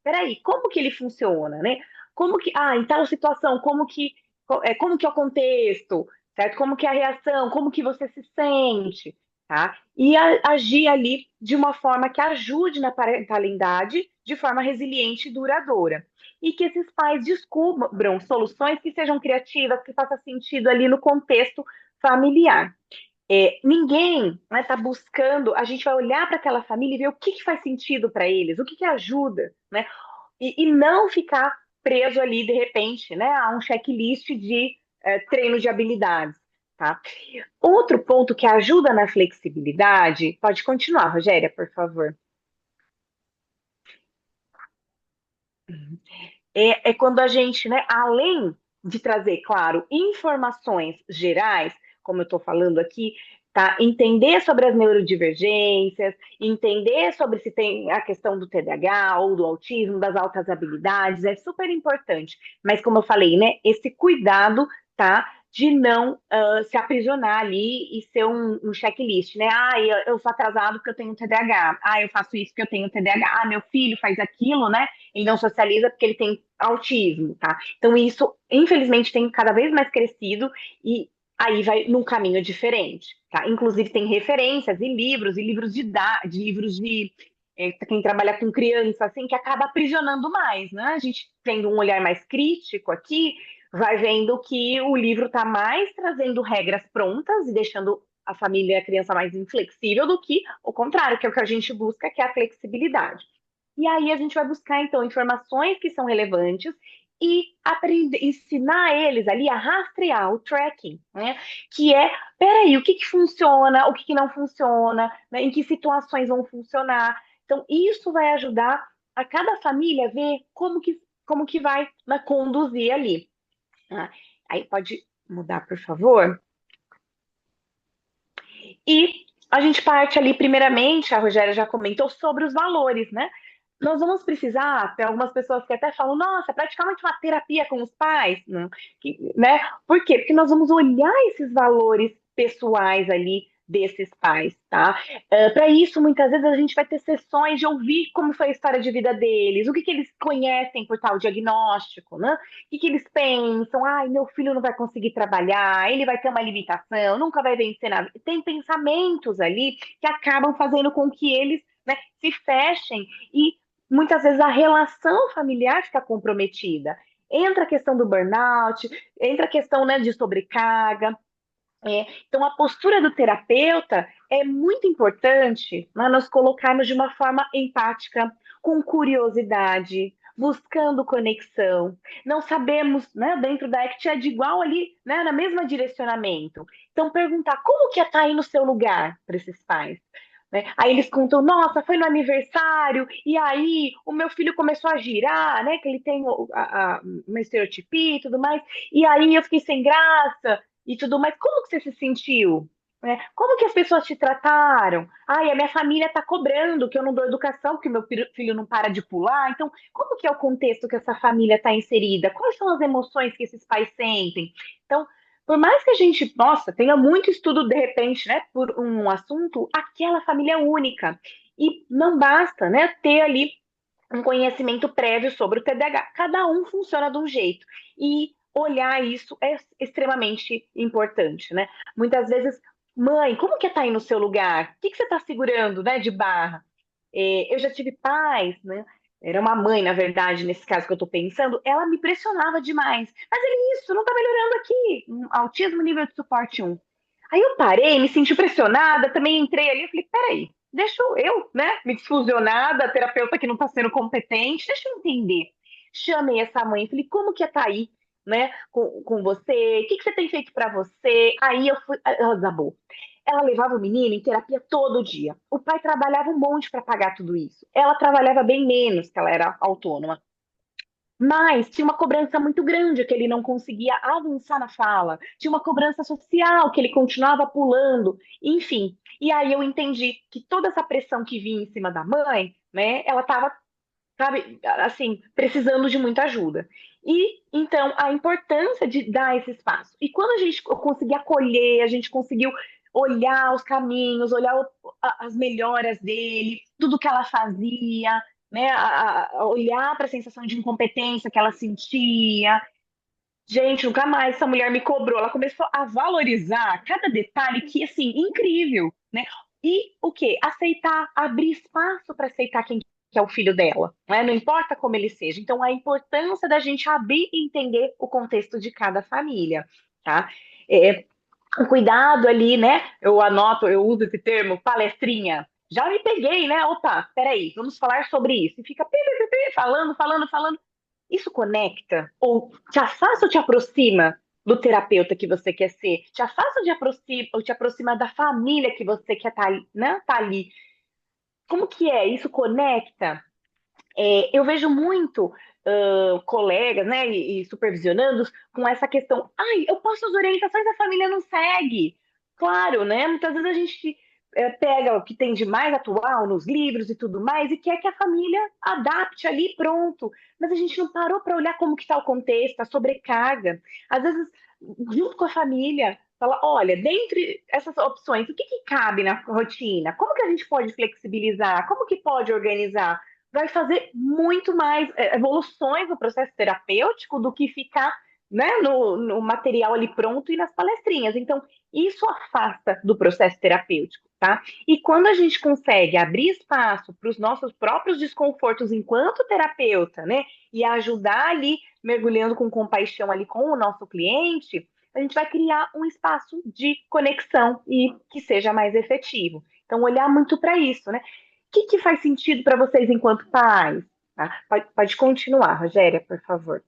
peraí, como que ele funciona, né? Como que, em tal situação, como que é o contexto, certo? Como que é a reação, como que você se sente, tá? E agir ali de uma forma que ajude na parentalidade de forma resiliente e duradoura. E que esses pais descubram soluções que sejam criativas, que façam sentido ali no contexto familiar. Ninguém está buscando, a gente vai olhar para aquela família e ver o que, que faz sentido para eles, o que, que ajuda, né? E não ficar preso ali, de repente, né, a um checklist de treino de habilidades. Tá? Outro ponto que ajuda na flexibilidade, pode continuar, Rogéria, por favor. É quando a gente, né, além de trazer, claro, informações gerais, como eu estou falando aqui, tá? Entender sobre as neurodivergências, entender sobre se tem a questão do TDAH ou do autismo, das altas habilidades, é super importante. Mas como eu falei, né, esse cuidado, tá? De não se aprisionar ali e ser um checklist, né? Eu sou atrasado porque eu tenho TDAH. Eu faço isso porque eu tenho TDAH. Meu filho faz aquilo, né? Ele não socializa porque ele tem autismo, tá? Então, isso, infelizmente, tem cada vez mais crescido e aí vai num caminho diferente, tá? Inclusive, tem referências e livros quem trabalha com criança, assim, que acaba aprisionando mais, né? A gente tendo um olhar mais crítico aqui, vai vendo que o livro está mais trazendo regras prontas e deixando a família e a criança mais inflexível do que o contrário, que é o que a gente busca, que é a flexibilidade. E aí a gente vai buscar, então, informações que são relevantes e aprender, ensinar eles ali a rastrear o tracking, né? Que peraí, o que que funciona, o que que não funciona, né? Em que situações vão funcionar. Então, isso vai ajudar a cada família a ver como que vai, né, conduzir ali. Aí pode mudar, por favor? E a gente parte ali, primeiramente, a Rogéria já comentou sobre os valores, né? Nós vamos precisar, tem algumas pessoas que até falam, nossa, praticamente uma terapia com os pais, né? Né? Por quê? Porque nós vamos olhar esses valores pessoais ali desses pais, tá? Para isso, muitas vezes a gente vai ter sessões de ouvir como foi a história de vida deles, o que que eles conhecem por tal diagnóstico, né? O que que eles pensam? Ai, meu filho não vai conseguir trabalhar, ele vai ter uma limitação, nunca vai vencer nada. Tem pensamentos ali que acabam fazendo com que eles, né, se fechem e muitas vezes a relação familiar fica comprometida. Entra a questão do burnout, entra a questão, né, de sobrecarga. Então, a postura do terapeuta é muito importante, né, nós colocarmos de uma forma empática, com curiosidade, buscando conexão. Não sabemos, né, dentro da ACT é de igual ali, né, na mesma direcionamento. Então, perguntar como que é estar aí no seu lugar para esses pais. Né? Aí eles contam, nossa, foi no aniversário, e aí o meu filho começou a girar, né? Que ele tem uma estereotipia e tudo mais, e aí eu fiquei sem graça e tudo mais. Como que você se sentiu? Né? Como que as pessoas te trataram? Ai, a minha família está cobrando que eu não dou educação, porque meu filho não para de pular. Então, como que é o contexto que essa família está inserida? Quais são as emoções que esses pais sentem? Então, por mais que a gente, nossa, tenha muito estudo de repente, né, por um assunto, aquela família é única. E não basta, né, ter ali um conhecimento prévio sobre o TDAH. Cada um funciona de um jeito. E olhar isso é extremamente importante, né? Muitas vezes, mãe, como que tá aí no seu lugar? O que que você está segurando, né, de barra? Eu já tive pais, né? Era uma mãe, na verdade, nesse caso que eu estou pensando, ela me pressionava demais. Mas é isso, não está melhorando aqui. Autismo nível de suporte 1. Aí eu parei, me senti pressionada, também entrei ali e falei, peraí, deixa eu, né, me desfusionar da terapeuta que não está sendo competente, deixa eu entender. Chamei essa mãe, falei, como que é tá aí, né, com você? O que que você tem feito para você? Aí eu fui, ela desabou. Ela levava o menino em terapia todo dia. O pai trabalhava um monte para pagar tudo isso. Ela trabalhava bem menos, que ela era autônoma. Mas tinha uma cobrança muito grande que ele não conseguia avançar na fala. Tinha uma cobrança social que ele continuava pulando. Enfim. E aí eu entendi que toda essa pressão que vinha em cima da mãe, né, ela estava, sabe, assim, precisando de muita ajuda. E então a importância de dar esse espaço. E quando a gente conseguiu acolher, a gente conseguiu olhar os caminhos, olhar as melhoras dele, tudo que ela fazia, né, a olhar para a sensação de incompetência que ela sentia. Gente, nunca mais essa mulher me cobrou. Ela começou a valorizar cada detalhe que, assim, incrível, né? E o quê? Aceitar, abrir espaço para aceitar quem que é o filho dela, né? Não importa como ele seja. Então, a importância da gente abrir e entender o contexto de cada família, tá? É, o cuidado ali, né? Eu anoto, eu uso esse termo, palestrinha. Já me peguei, né? Opa, peraí, vamos falar sobre isso. E fica falando, falando, falando. Isso conecta? Ou te afasta ou te aproxima do terapeuta que você quer ser? Te afasta ou te aproxima da família que você quer estar, né? Tá ali. Como que é? Isso conecta? Eu vejo muito colegas, né, e supervisionandos com essa questão. Ai, eu posto as orientações, a família não segue. Claro, né? Muitas vezes a gente pega o que tem de mais atual nos livros e tudo mais e quer que a família adapte ali e pronto. Mas a gente não parou para olhar como que está o contexto, a sobrecarga. Às vezes, junto com a família, fala, olha, dentre essas opções, o que que cabe na rotina? Como que a gente pode flexibilizar? Como que pode organizar? Vai fazer muito mais evoluções no processo terapêutico do que ficar, né, no material ali pronto e nas palestrinhas. Então, isso afasta do processo terapêutico, tá? E quando a gente consegue abrir espaço para os nossos próprios desconfortos enquanto terapeuta, né, e ajudar ali, mergulhando com compaixão ali com o nosso cliente, a gente vai criar um espaço de conexão e que seja mais efetivo. Então, olhar muito para isso, né? Que faz sentido para vocês enquanto pais? Tá? Pode continuar, Rogéria, por favor.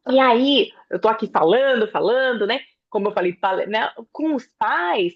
E aí, eu estou aqui falando, falando, né? Como eu falei, né? Com os pais,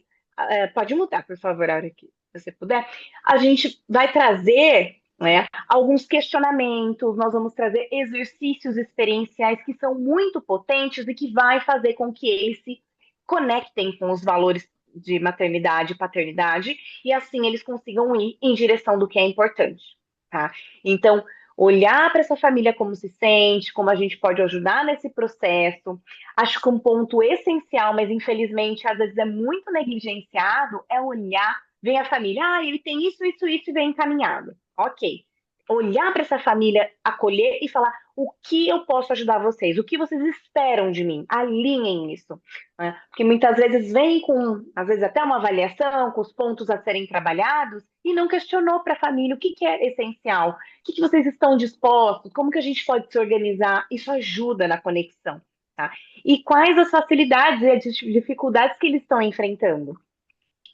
pode mudar, por favor, a hora que você puder. A gente vai trazer, né, alguns questionamentos, nós vamos trazer exercícios experienciais que são muito potentes e que vai fazer com que eles se conectem com os valores de maternidade e paternidade, e assim eles consigam ir em direção do que é importante, tá? Então, olhar para essa família como se sente, como a gente pode ajudar nesse processo. Acho que um ponto essencial, mas infelizmente às vezes é muito negligenciado, é olhar, ver a família, ele tem isso, isso, isso e vem encaminhado. Ok. Olhar para essa família, acolher e falar o que eu posso ajudar vocês, o que vocês esperam de mim, alinhem isso, né? Porque muitas vezes vem com, às vezes até uma avaliação, com os pontos a serem trabalhados e não questionou para a família o que que é essencial, o que que vocês estão dispostos, como que a gente pode se organizar, isso ajuda na conexão, tá? E quais as facilidades e as dificuldades que eles estão enfrentando.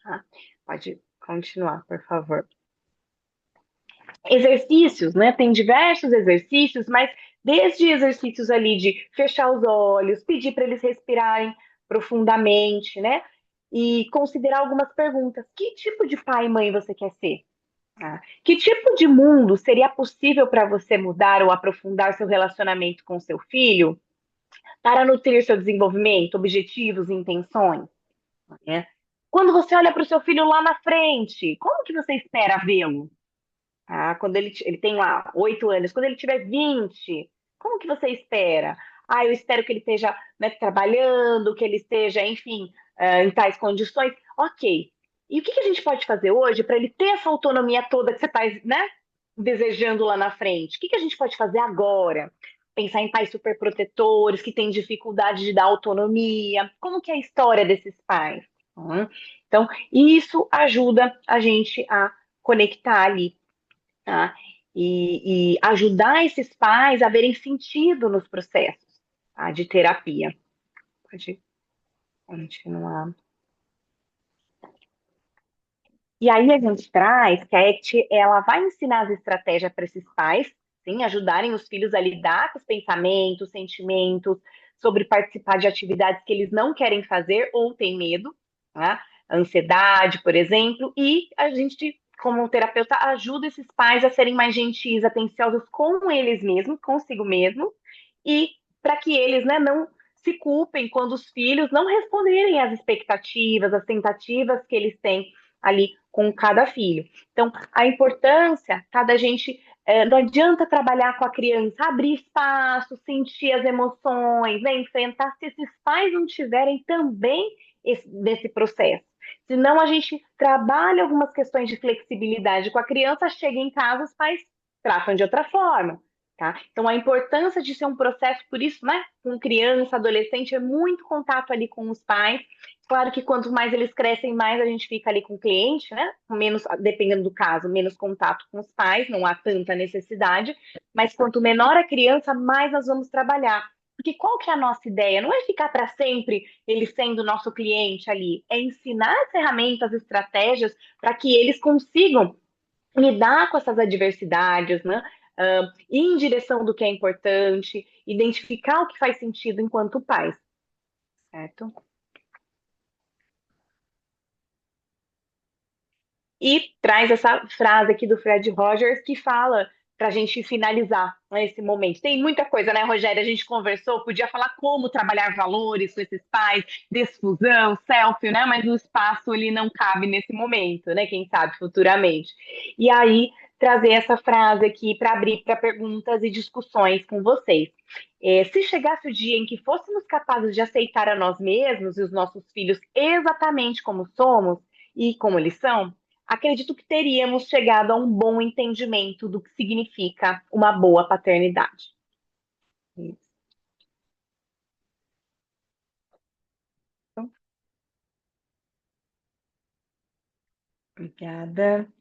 Tá? Pode continuar, por favor. Exercícios, né? Tem diversos exercícios, mas desde exercícios ali de fechar os olhos, pedir para eles respirarem profundamente, né? E considerar algumas perguntas. Que tipo de pai e mãe você quer ser? Que tipo de mundo seria possível para você mudar ou aprofundar seu relacionamento com seu filho para nutrir seu desenvolvimento, objetivos e intenções? Né? Quando você olha para o seu filho lá na frente, como que você espera vê-lo? Quando ele tem lá 8 anos, quando ele tiver 20, como que você espera? Eu espero que ele esteja, né, trabalhando, que ele esteja, enfim, em tais condições. Ok. E o que que a gente pode fazer hoje para ele ter essa autonomia toda que você está, né, desejando lá na frente? O que que a gente pode fazer agora? Pensar em pais superprotetores que têm dificuldade de dar autonomia. Como que é a história desses pais? Então, isso ajuda a gente a conectar ali, tá? E ajudar esses pais a verem sentido nos processos, tá, de terapia. Pode continuar. E aí a gente traz que a ACT, ela vai ensinar as estratégias para esses pais, sim, ajudarem os filhos a lidar com os pensamentos, sentimentos, sobre participar de atividades que eles não querem fazer ou têm medo, tá? Ansiedade, por exemplo, e a gente, como terapeuta, ajuda esses pais a serem mais gentis, atenciosos com eles mesmos, consigo mesmo, e para que eles, né, não se culpem quando os filhos não responderem às expectativas, às tentativas que eles têm ali com cada filho. Então, a importância, tá, da gente, não adianta trabalhar com a criança, abrir espaço, sentir as emoções, né, enfrentar, se esses pais não tiverem também desse processo. Senão a gente trabalha algumas questões de flexibilidade com a criança, chega em casa, os pais tratam de outra forma. Tá? Então, a importância de ser um processo, por isso, né, com criança, adolescente, é muito contato ali com os pais. Claro que quanto mais eles crescem, mais a gente fica ali com o cliente, né? Menos, dependendo do caso, menos contato com os pais, não há tanta necessidade. Mas quanto menor a criança, mais nós vamos trabalhar. Porque qual que é a nossa ideia? Não é ficar para sempre ele sendo nosso cliente ali, é ensinar as ferramentas, estratégias para que eles consigam lidar com essas adversidades, né? Ir em direção do que é importante, identificar o que faz sentido enquanto pais, certo? E traz essa frase aqui do Fred Rogers que fala para a gente finalizar, né, esse momento. Tem muita coisa, né, Rogério? A gente conversou, podia falar como trabalhar valores com esses pais, desfusão, selfie, né? Mas o espaço ele não cabe nesse momento, né? Quem sabe futuramente. E aí trazer essa frase aqui para abrir para perguntas e discussões com vocês. Se chegasse o dia em que fôssemos capazes de aceitar a nós mesmos e os nossos filhos exatamente como somos e como eles são, acredito que teríamos chegado a um bom entendimento do que significa uma boa paternidade. Isso. Obrigada.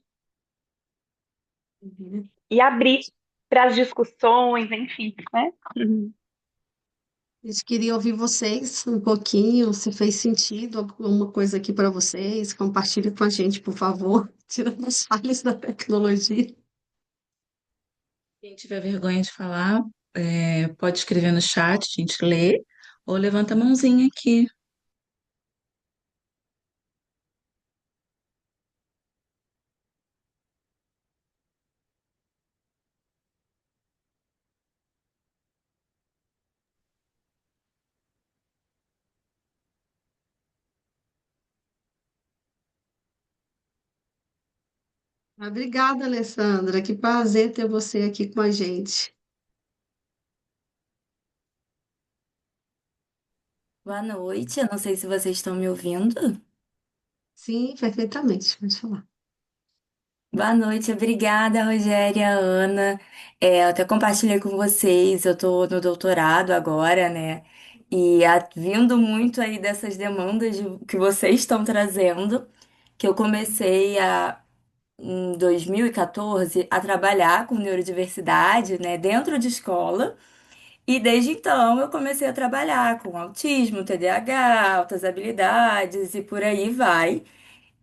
Uhum. E abrir para as discussões, enfim, né? A gente queria ouvir vocês um pouquinho, se fez sentido alguma coisa aqui para vocês. Compartilhe com a gente, por favor, tirando as falhas da tecnologia. Quem tiver vergonha de falar, pode escrever no chat, a gente lê, ou levanta a mãozinha aqui. Obrigada, Alessandra. Que prazer ter você aqui com a gente. Boa noite, eu não sei se vocês estão me ouvindo. Sim, perfeitamente. Pode falar. Boa noite, obrigada, Rogéria, Ana. Eu até compartilhei com vocês, eu estou no doutorado agora, né? E vindo muito aí dessas demandas que vocês estão trazendo, que eu comecei em 2014 a trabalhar com neurodiversidade, né, dentro de escola. E desde então eu comecei a trabalhar com autismo, TDAH, altas habilidades e por aí vai.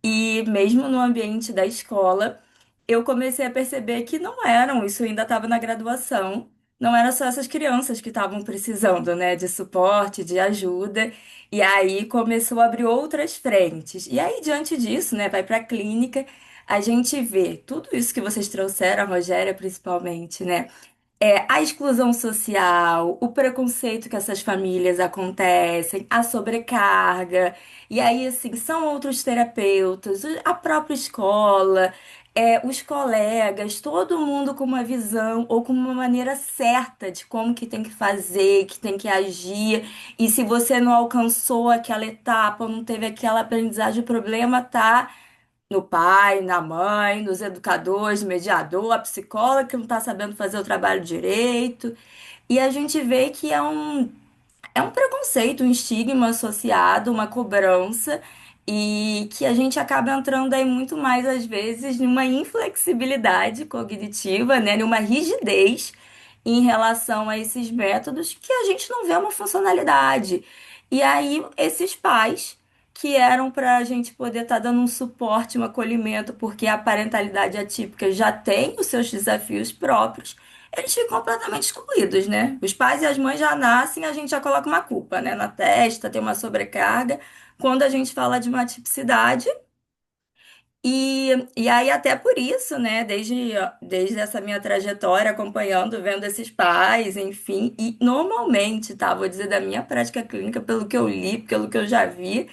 E mesmo no ambiente da escola, eu comecei a perceber que não eram, isso ainda estava na graduação, não eram só essas crianças que estavam precisando, né, de suporte, de ajuda. E aí começou a abrir outras frentes. E aí, diante disso, né, vai para a clínica, a gente vê tudo isso que vocês trouxeram, a Rogéria principalmente, né? A exclusão social, o preconceito que essas famílias acontecem, a sobrecarga. E aí, assim, são outros terapeutas, a própria escola, os colegas, todo mundo com uma visão ou com uma maneira certa de como que tem que fazer, que tem que agir. E se você não alcançou aquela etapa, não teve aquela aprendizagem, o problema tá no pai, na mãe, nos educadores, mediador, a psicóloga que não está sabendo fazer o trabalho direito. E a gente vê que é um preconceito, um estigma associado, uma cobrança, e que a gente acaba entrando aí muito mais, às vezes, numa inflexibilidade cognitiva, né? Numa rigidez em relação a esses métodos que a gente não vê uma funcionalidade. E aí, esses pais que eram para a gente poder estar dando um suporte, um acolhimento, porque a parentalidade atípica já tem os seus desafios próprios, eles ficam completamente excluídos, né? Os pais e as mães já nascem, a gente já coloca uma culpa, né? Na testa, tem uma sobrecarga. Quando a gente fala de uma tipicidade, e aí, até por isso, né, desde essa minha trajetória, acompanhando, vendo esses pais, enfim, e normalmente, tá, vou dizer da minha prática clínica, pelo que eu li, pelo que eu já vi,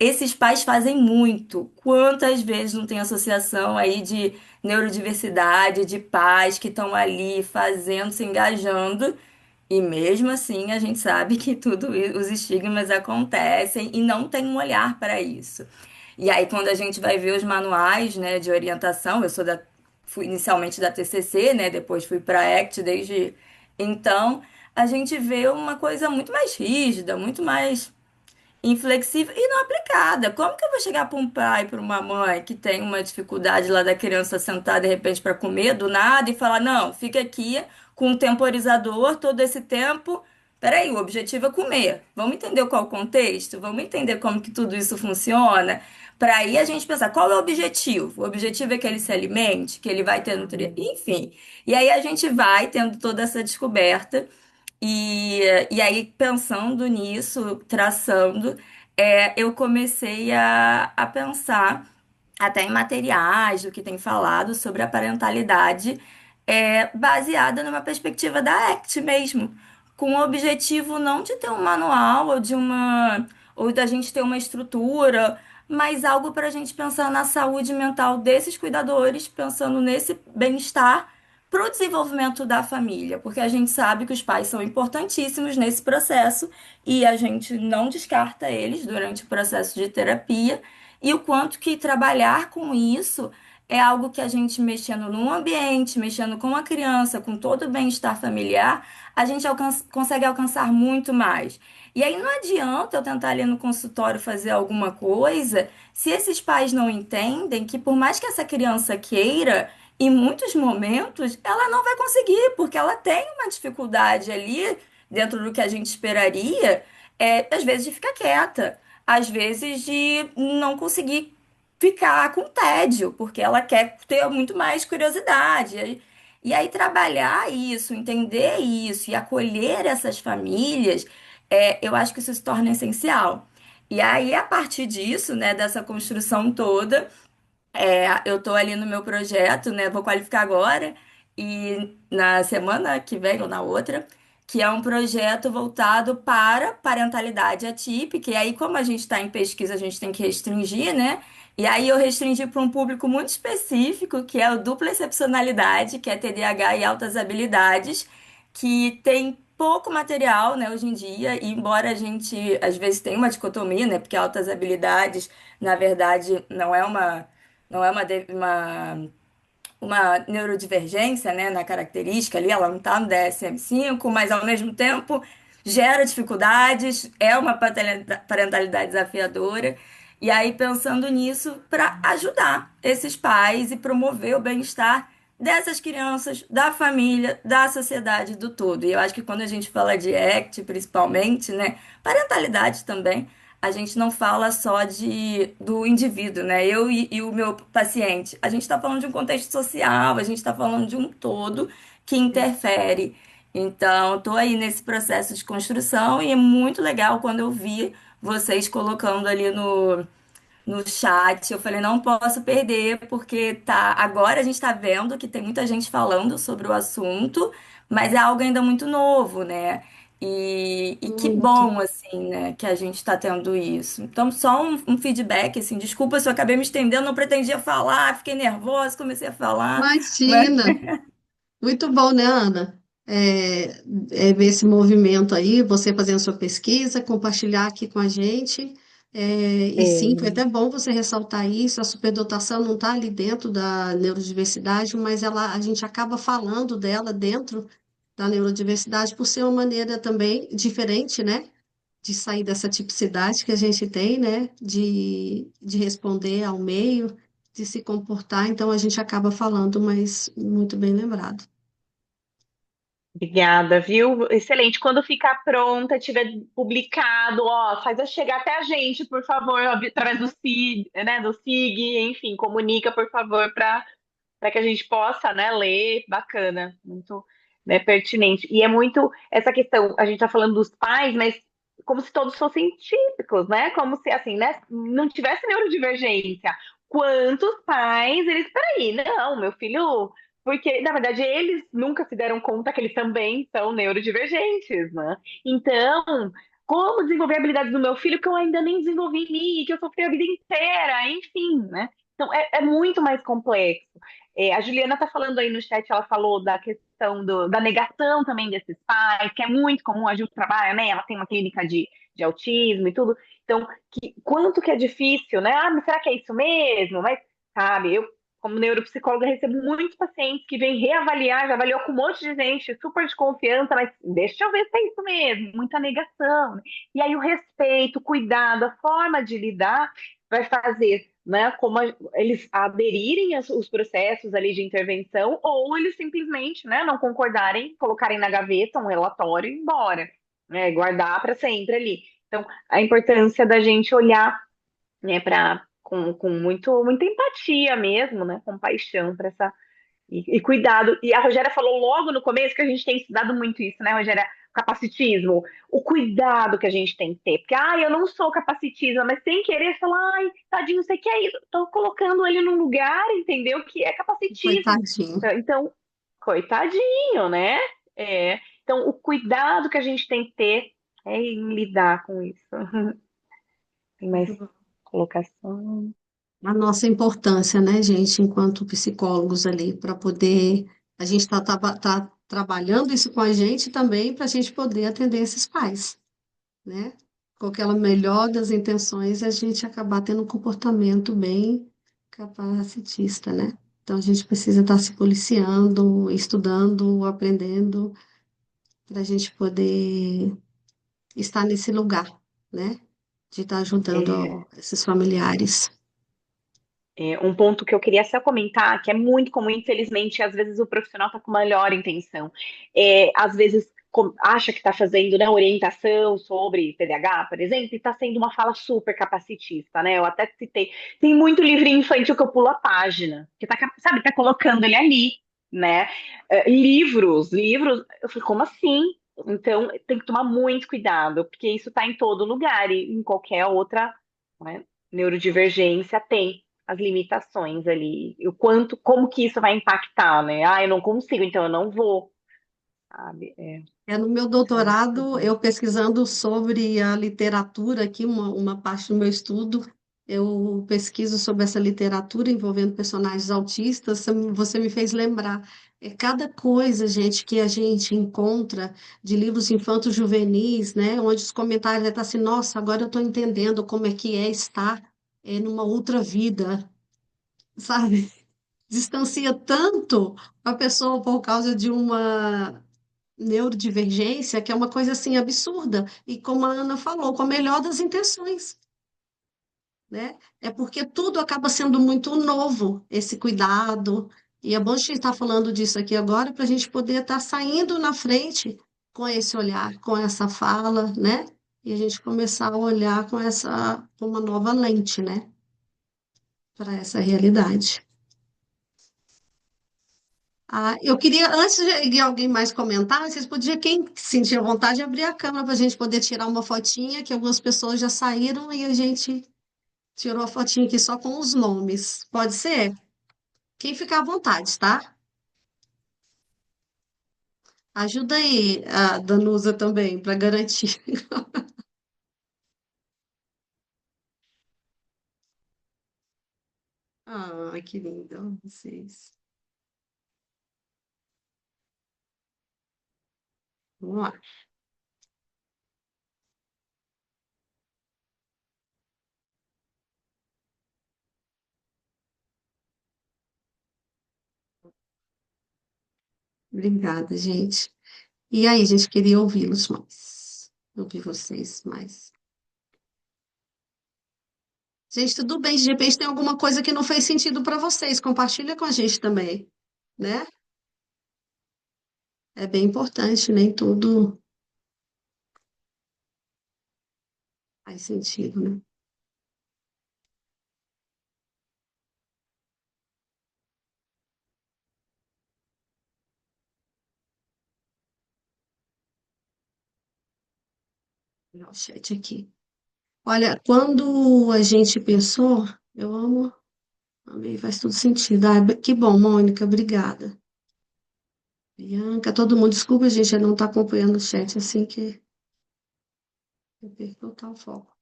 esses pais fazem muito. Quantas vezes não tem associação aí de neurodiversidade, de pais que estão ali fazendo, se engajando, e mesmo assim a gente sabe que os estigmas acontecem e não tem um olhar para isso. E aí, quando a gente vai ver os manuais, né, de orientação, fui inicialmente da TCC, né, depois fui para a ACT desde então, a gente vê uma coisa muito mais rígida, muito mais inflexível e não aplicada. Como que eu vou chegar para um pai, para uma mãe que tem uma dificuldade lá da criança sentar de repente para comer do nada e falar: não, fica aqui com um temporizador todo esse tempo. Peraí, o objetivo é comer. Vamos entender qual é o contexto? Vamos entender como que tudo isso funciona? Para aí a gente pensar qual é o objetivo. O objetivo é que ele se alimente, que ele vai ter nutrientes, enfim. E aí a gente vai tendo toda essa descoberta. E aí, pensando nisso, traçando, eu comecei a pensar até em materiais do que tem falado sobre a parentalidade, baseada numa perspectiva da ACT mesmo, com o objetivo não de ter um manual ou da gente ter uma estrutura, mas algo para a gente pensar na saúde mental desses cuidadores, pensando nesse bem-estar para o desenvolvimento da família, porque a gente sabe que os pais são importantíssimos nesse processo e a gente não descarta eles durante o processo de terapia, e o quanto que trabalhar com isso é algo que a gente mexendo num ambiente, mexendo com a criança, com todo o bem-estar familiar, a gente consegue alcançar muito mais. E aí não adianta eu tentar ali no consultório fazer alguma coisa se esses pais não entendem que por mais que essa criança queira, em muitos momentos ela não vai conseguir, porque ela tem uma dificuldade ali dentro do que a gente esperaria, às vezes de ficar quieta, às vezes de não conseguir ficar com tédio, porque ela quer ter muito mais curiosidade. E aí trabalhar isso, entender isso e acolher essas famílias, eu acho que isso se torna essencial. E aí, a partir disso, né, dessa construção toda, eu tô ali no meu projeto, né? Vou qualificar agora e na semana que vem ou na outra, que é um projeto voltado para parentalidade atípica. E aí, como a gente está em pesquisa, a gente tem que restringir, né? E aí eu restringi para um público muito específico, que é o dupla excepcionalidade, que é TDAH e altas habilidades, que tem pouco material, né, hoje em dia, e embora a gente às vezes tenha uma dicotomia, né, porque altas habilidades, na verdade, não é uma neurodivergência, né, na característica ali, ela não está no DSM-5, mas ao mesmo tempo gera dificuldades, é uma parentalidade desafiadora. E aí, pensando nisso, para ajudar esses pais e promover o bem-estar dessas crianças, da família, da sociedade, do todo. E eu acho que quando a gente fala de ACT, principalmente, né, parentalidade também, a gente não fala só do indivíduo, né? Eu e o meu paciente. A gente está falando de um contexto social, a gente está falando de um todo que interfere. Então, estou aí nesse processo de construção e é muito legal quando eu vi vocês colocando ali no chat. Eu falei, não posso perder, porque agora a gente está vendo que tem muita gente falando sobre o assunto, mas é algo ainda muito novo, né? E que Muito. bom, assim, né, que a gente está tendo isso. Então, só um feedback, assim, desculpa se eu acabei me estendendo, não pretendia falar, fiquei nervosa, comecei a falar, mas Imagina! Muito bom, né, Ana? Ver esse movimento aí, você fazendo sua pesquisa, compartilhar aqui com a gente. E sim, foi É, até bom você ressaltar isso. A superdotação não está ali dentro da neurodiversidade, mas a gente acaba falando dela dentro da neurodiversidade por ser uma maneira também diferente, né? De sair dessa tipicidade que a gente tem, né? De responder ao meio, de se comportar. Então a gente acaba falando, mas muito bem lembrado. obrigada, viu? Excelente. Quando ficar pronta, tiver publicado, ó, faz chegar até a gente, por favor, através do SIG, né, do SIG, enfim, comunica, por favor, para que a gente possa, né, ler. Bacana, muito, né, pertinente. E é muito essa questão, a gente está falando dos pais, mas como se todos fossem típicos, né? Como se, assim, né, não tivesse neurodivergência. Quantos pais, peraí, não, meu filho, porque, na verdade, eles nunca se deram conta que eles também são neurodivergentes, né? Então, como desenvolver habilidades do meu filho que eu ainda nem desenvolvi em mim, que eu sofri a vida inteira, enfim, né? Então, é muito mais complexo. A Juliana está falando aí no chat, ela falou da questão da negação também desses pais, que é muito comum, a Ju trabalha, né? Ela tem uma clínica de autismo e tudo. Então, quanto que é difícil, né? Ah, mas será que é isso mesmo? Mas, sabe, eu, como neuropsicóloga, recebo muitos pacientes que vêm reavaliar, já avaliou com um monte de gente, super de confiança, mas deixa eu ver se é isso mesmo, muita negação, né? E aí o respeito, o cuidado, a forma de lidar vai fazer, né, como eles aderirem aos processos ali de intervenção ou eles simplesmente, né, não concordarem, colocarem na gaveta um relatório e ir embora, né, guardar para sempre ali. Então, a importância da gente olhar, né, com muita empatia mesmo, né, compaixão para essa e cuidado. E a Rogéria falou logo no começo que a gente tem estudado muito isso, né, Rogéria? Capacitismo, o cuidado que a gente tem que ter. Porque, eu não sou capacitista, mas sem querer falar, ai, tadinho, você quer isso? Tô colocando ele num lugar, entendeu? Que é capacitismo. Coitadinho. Então, coitadinho, né? Então, o cuidado que a gente tem que ter é em lidar com isso. Tem mais Muito bom. colocação? A nossa importância, né, gente, enquanto psicólogos ali, para poder. A gente tá trabalhando isso com a gente também para a gente poder atender esses pais, né? Com aquela melhor das intenções, a gente acabar tendo um comportamento bem capacitista, né? Então a gente precisa estar se policiando, estudando, aprendendo, para a gente poder estar nesse lugar, né? De estar É, ajudando esses familiares. Um ponto que eu queria só comentar, que é muito comum, infelizmente, às vezes o profissional está com melhor intenção. Às vezes acha que está fazendo, né, orientação sobre TDAH, por exemplo, e está sendo uma fala super capacitista, né? Eu até citei. Tem muito livrinho infantil que eu pulo a página, que tá, sabe, tá colocando ele ali, né? Livros, eu falei, como assim? Então, tem que tomar muito cuidado, porque isso está em todo lugar e em qualquer outra, né, neurodivergência tem as limitações ali, o quanto, como que isso vai impactar, né? Eu não consigo, então eu não vou, sabe? No meu Então, doutorado, eu pesquisando sobre a literatura aqui, uma parte do meu estudo, eu pesquiso sobre essa literatura envolvendo personagens autistas, você me fez lembrar. É cada coisa, gente, que a gente encontra de livros infantos juvenis, né, onde os comentários estão assim, nossa, agora eu estou entendendo como é que é estar numa outra vida, sabe? Distancia tanto a pessoa por causa de uma neurodivergência, que é uma coisa assim absurda. E como a Ana falou, com a melhor das intenções, né? É porque tudo acaba sendo muito novo, esse cuidado. E é bom a gente estar falando disso aqui agora para a gente poder estar saindo na frente com esse olhar, com essa fala, né? E a gente começar a olhar com uma nova lente, né? Para essa realidade. Ah, eu queria, antes de alguém mais comentar, vocês podiam, quem sentir vontade, abrir a câmera para a gente poder tirar uma fotinha, que algumas pessoas já saíram e a gente tirou a fotinha aqui só com os nomes. Pode ser? Quem ficar à vontade, tá? Ajuda aí a Danusa também, para garantir. Ah, que lindo vocês. Vamos lá. Obrigada, gente. E aí, gente, queria ouvi-los mais. Ouvir vocês mais. Gente, tudo bem, de repente tem alguma coisa que não fez sentido para vocês, compartilha com a gente também, né? É bem importante, nem tudo faz sentido, né? Vou olhar o chat aqui. Olha, quando a gente pensou, eu amo, amei, faz todo sentido. Ah, que bom, Mônica, obrigada. Bianca, todo mundo, desculpa, gente, eu não estou acompanhando o chat assim que eu perco total foco.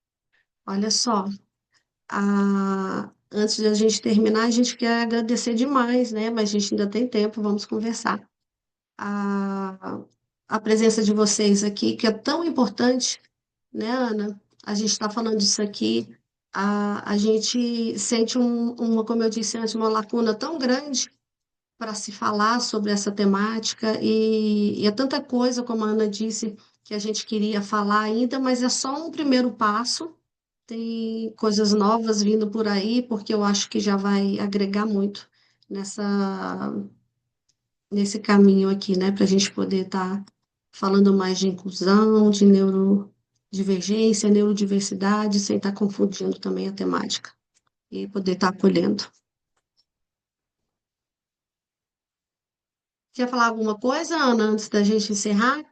Olha só, antes de a gente terminar, a gente quer agradecer demais, né? Mas a gente ainda tem tempo, vamos conversar. A, a presença de vocês aqui, que é tão importante, né, Ana? A gente está falando disso aqui, a gente sente como eu disse antes, uma lacuna tão grande para se falar sobre essa temática, e é tanta coisa, como a Ana disse, que a gente queria falar ainda, mas é só um primeiro passo. Tem coisas novas vindo por aí, porque eu acho que já vai agregar muito nessa, nesse caminho aqui, né, para a gente poder estar falando mais de inclusão, de neurodivergência, neurodiversidade, sem estar confundindo também a temática e poder estar acolhendo. Quer falar alguma coisa, Ana, antes da gente encerrar?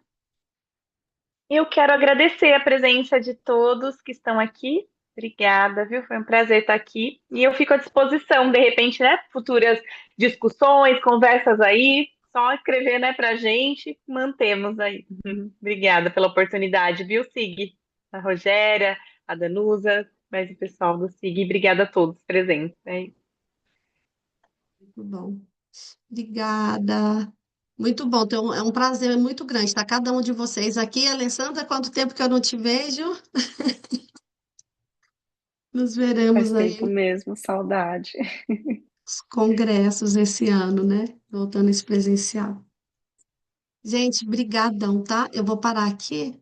Eu quero agradecer a presença de todos que estão aqui. Obrigada, viu? Foi um prazer estar aqui. E eu fico à disposição, de repente, né? Futuras discussões, conversas aí. Só escrever, né, pra gente. Mantemos aí. Obrigada pela oportunidade, viu, Sig? A Rogéria, a Danusa, mais o pessoal do Sig. Obrigada a todos presentes. Muito bom. Obrigada. Muito bom, é um prazer muito grande estar cada um de vocês aqui. Alessandra, quanto tempo que eu não te vejo? Nos veremos Faz aí tempo mesmo, saudade. nos congressos esse ano, né? Voltando esse presencial. Gente, brigadão, tá? Eu vou parar aqui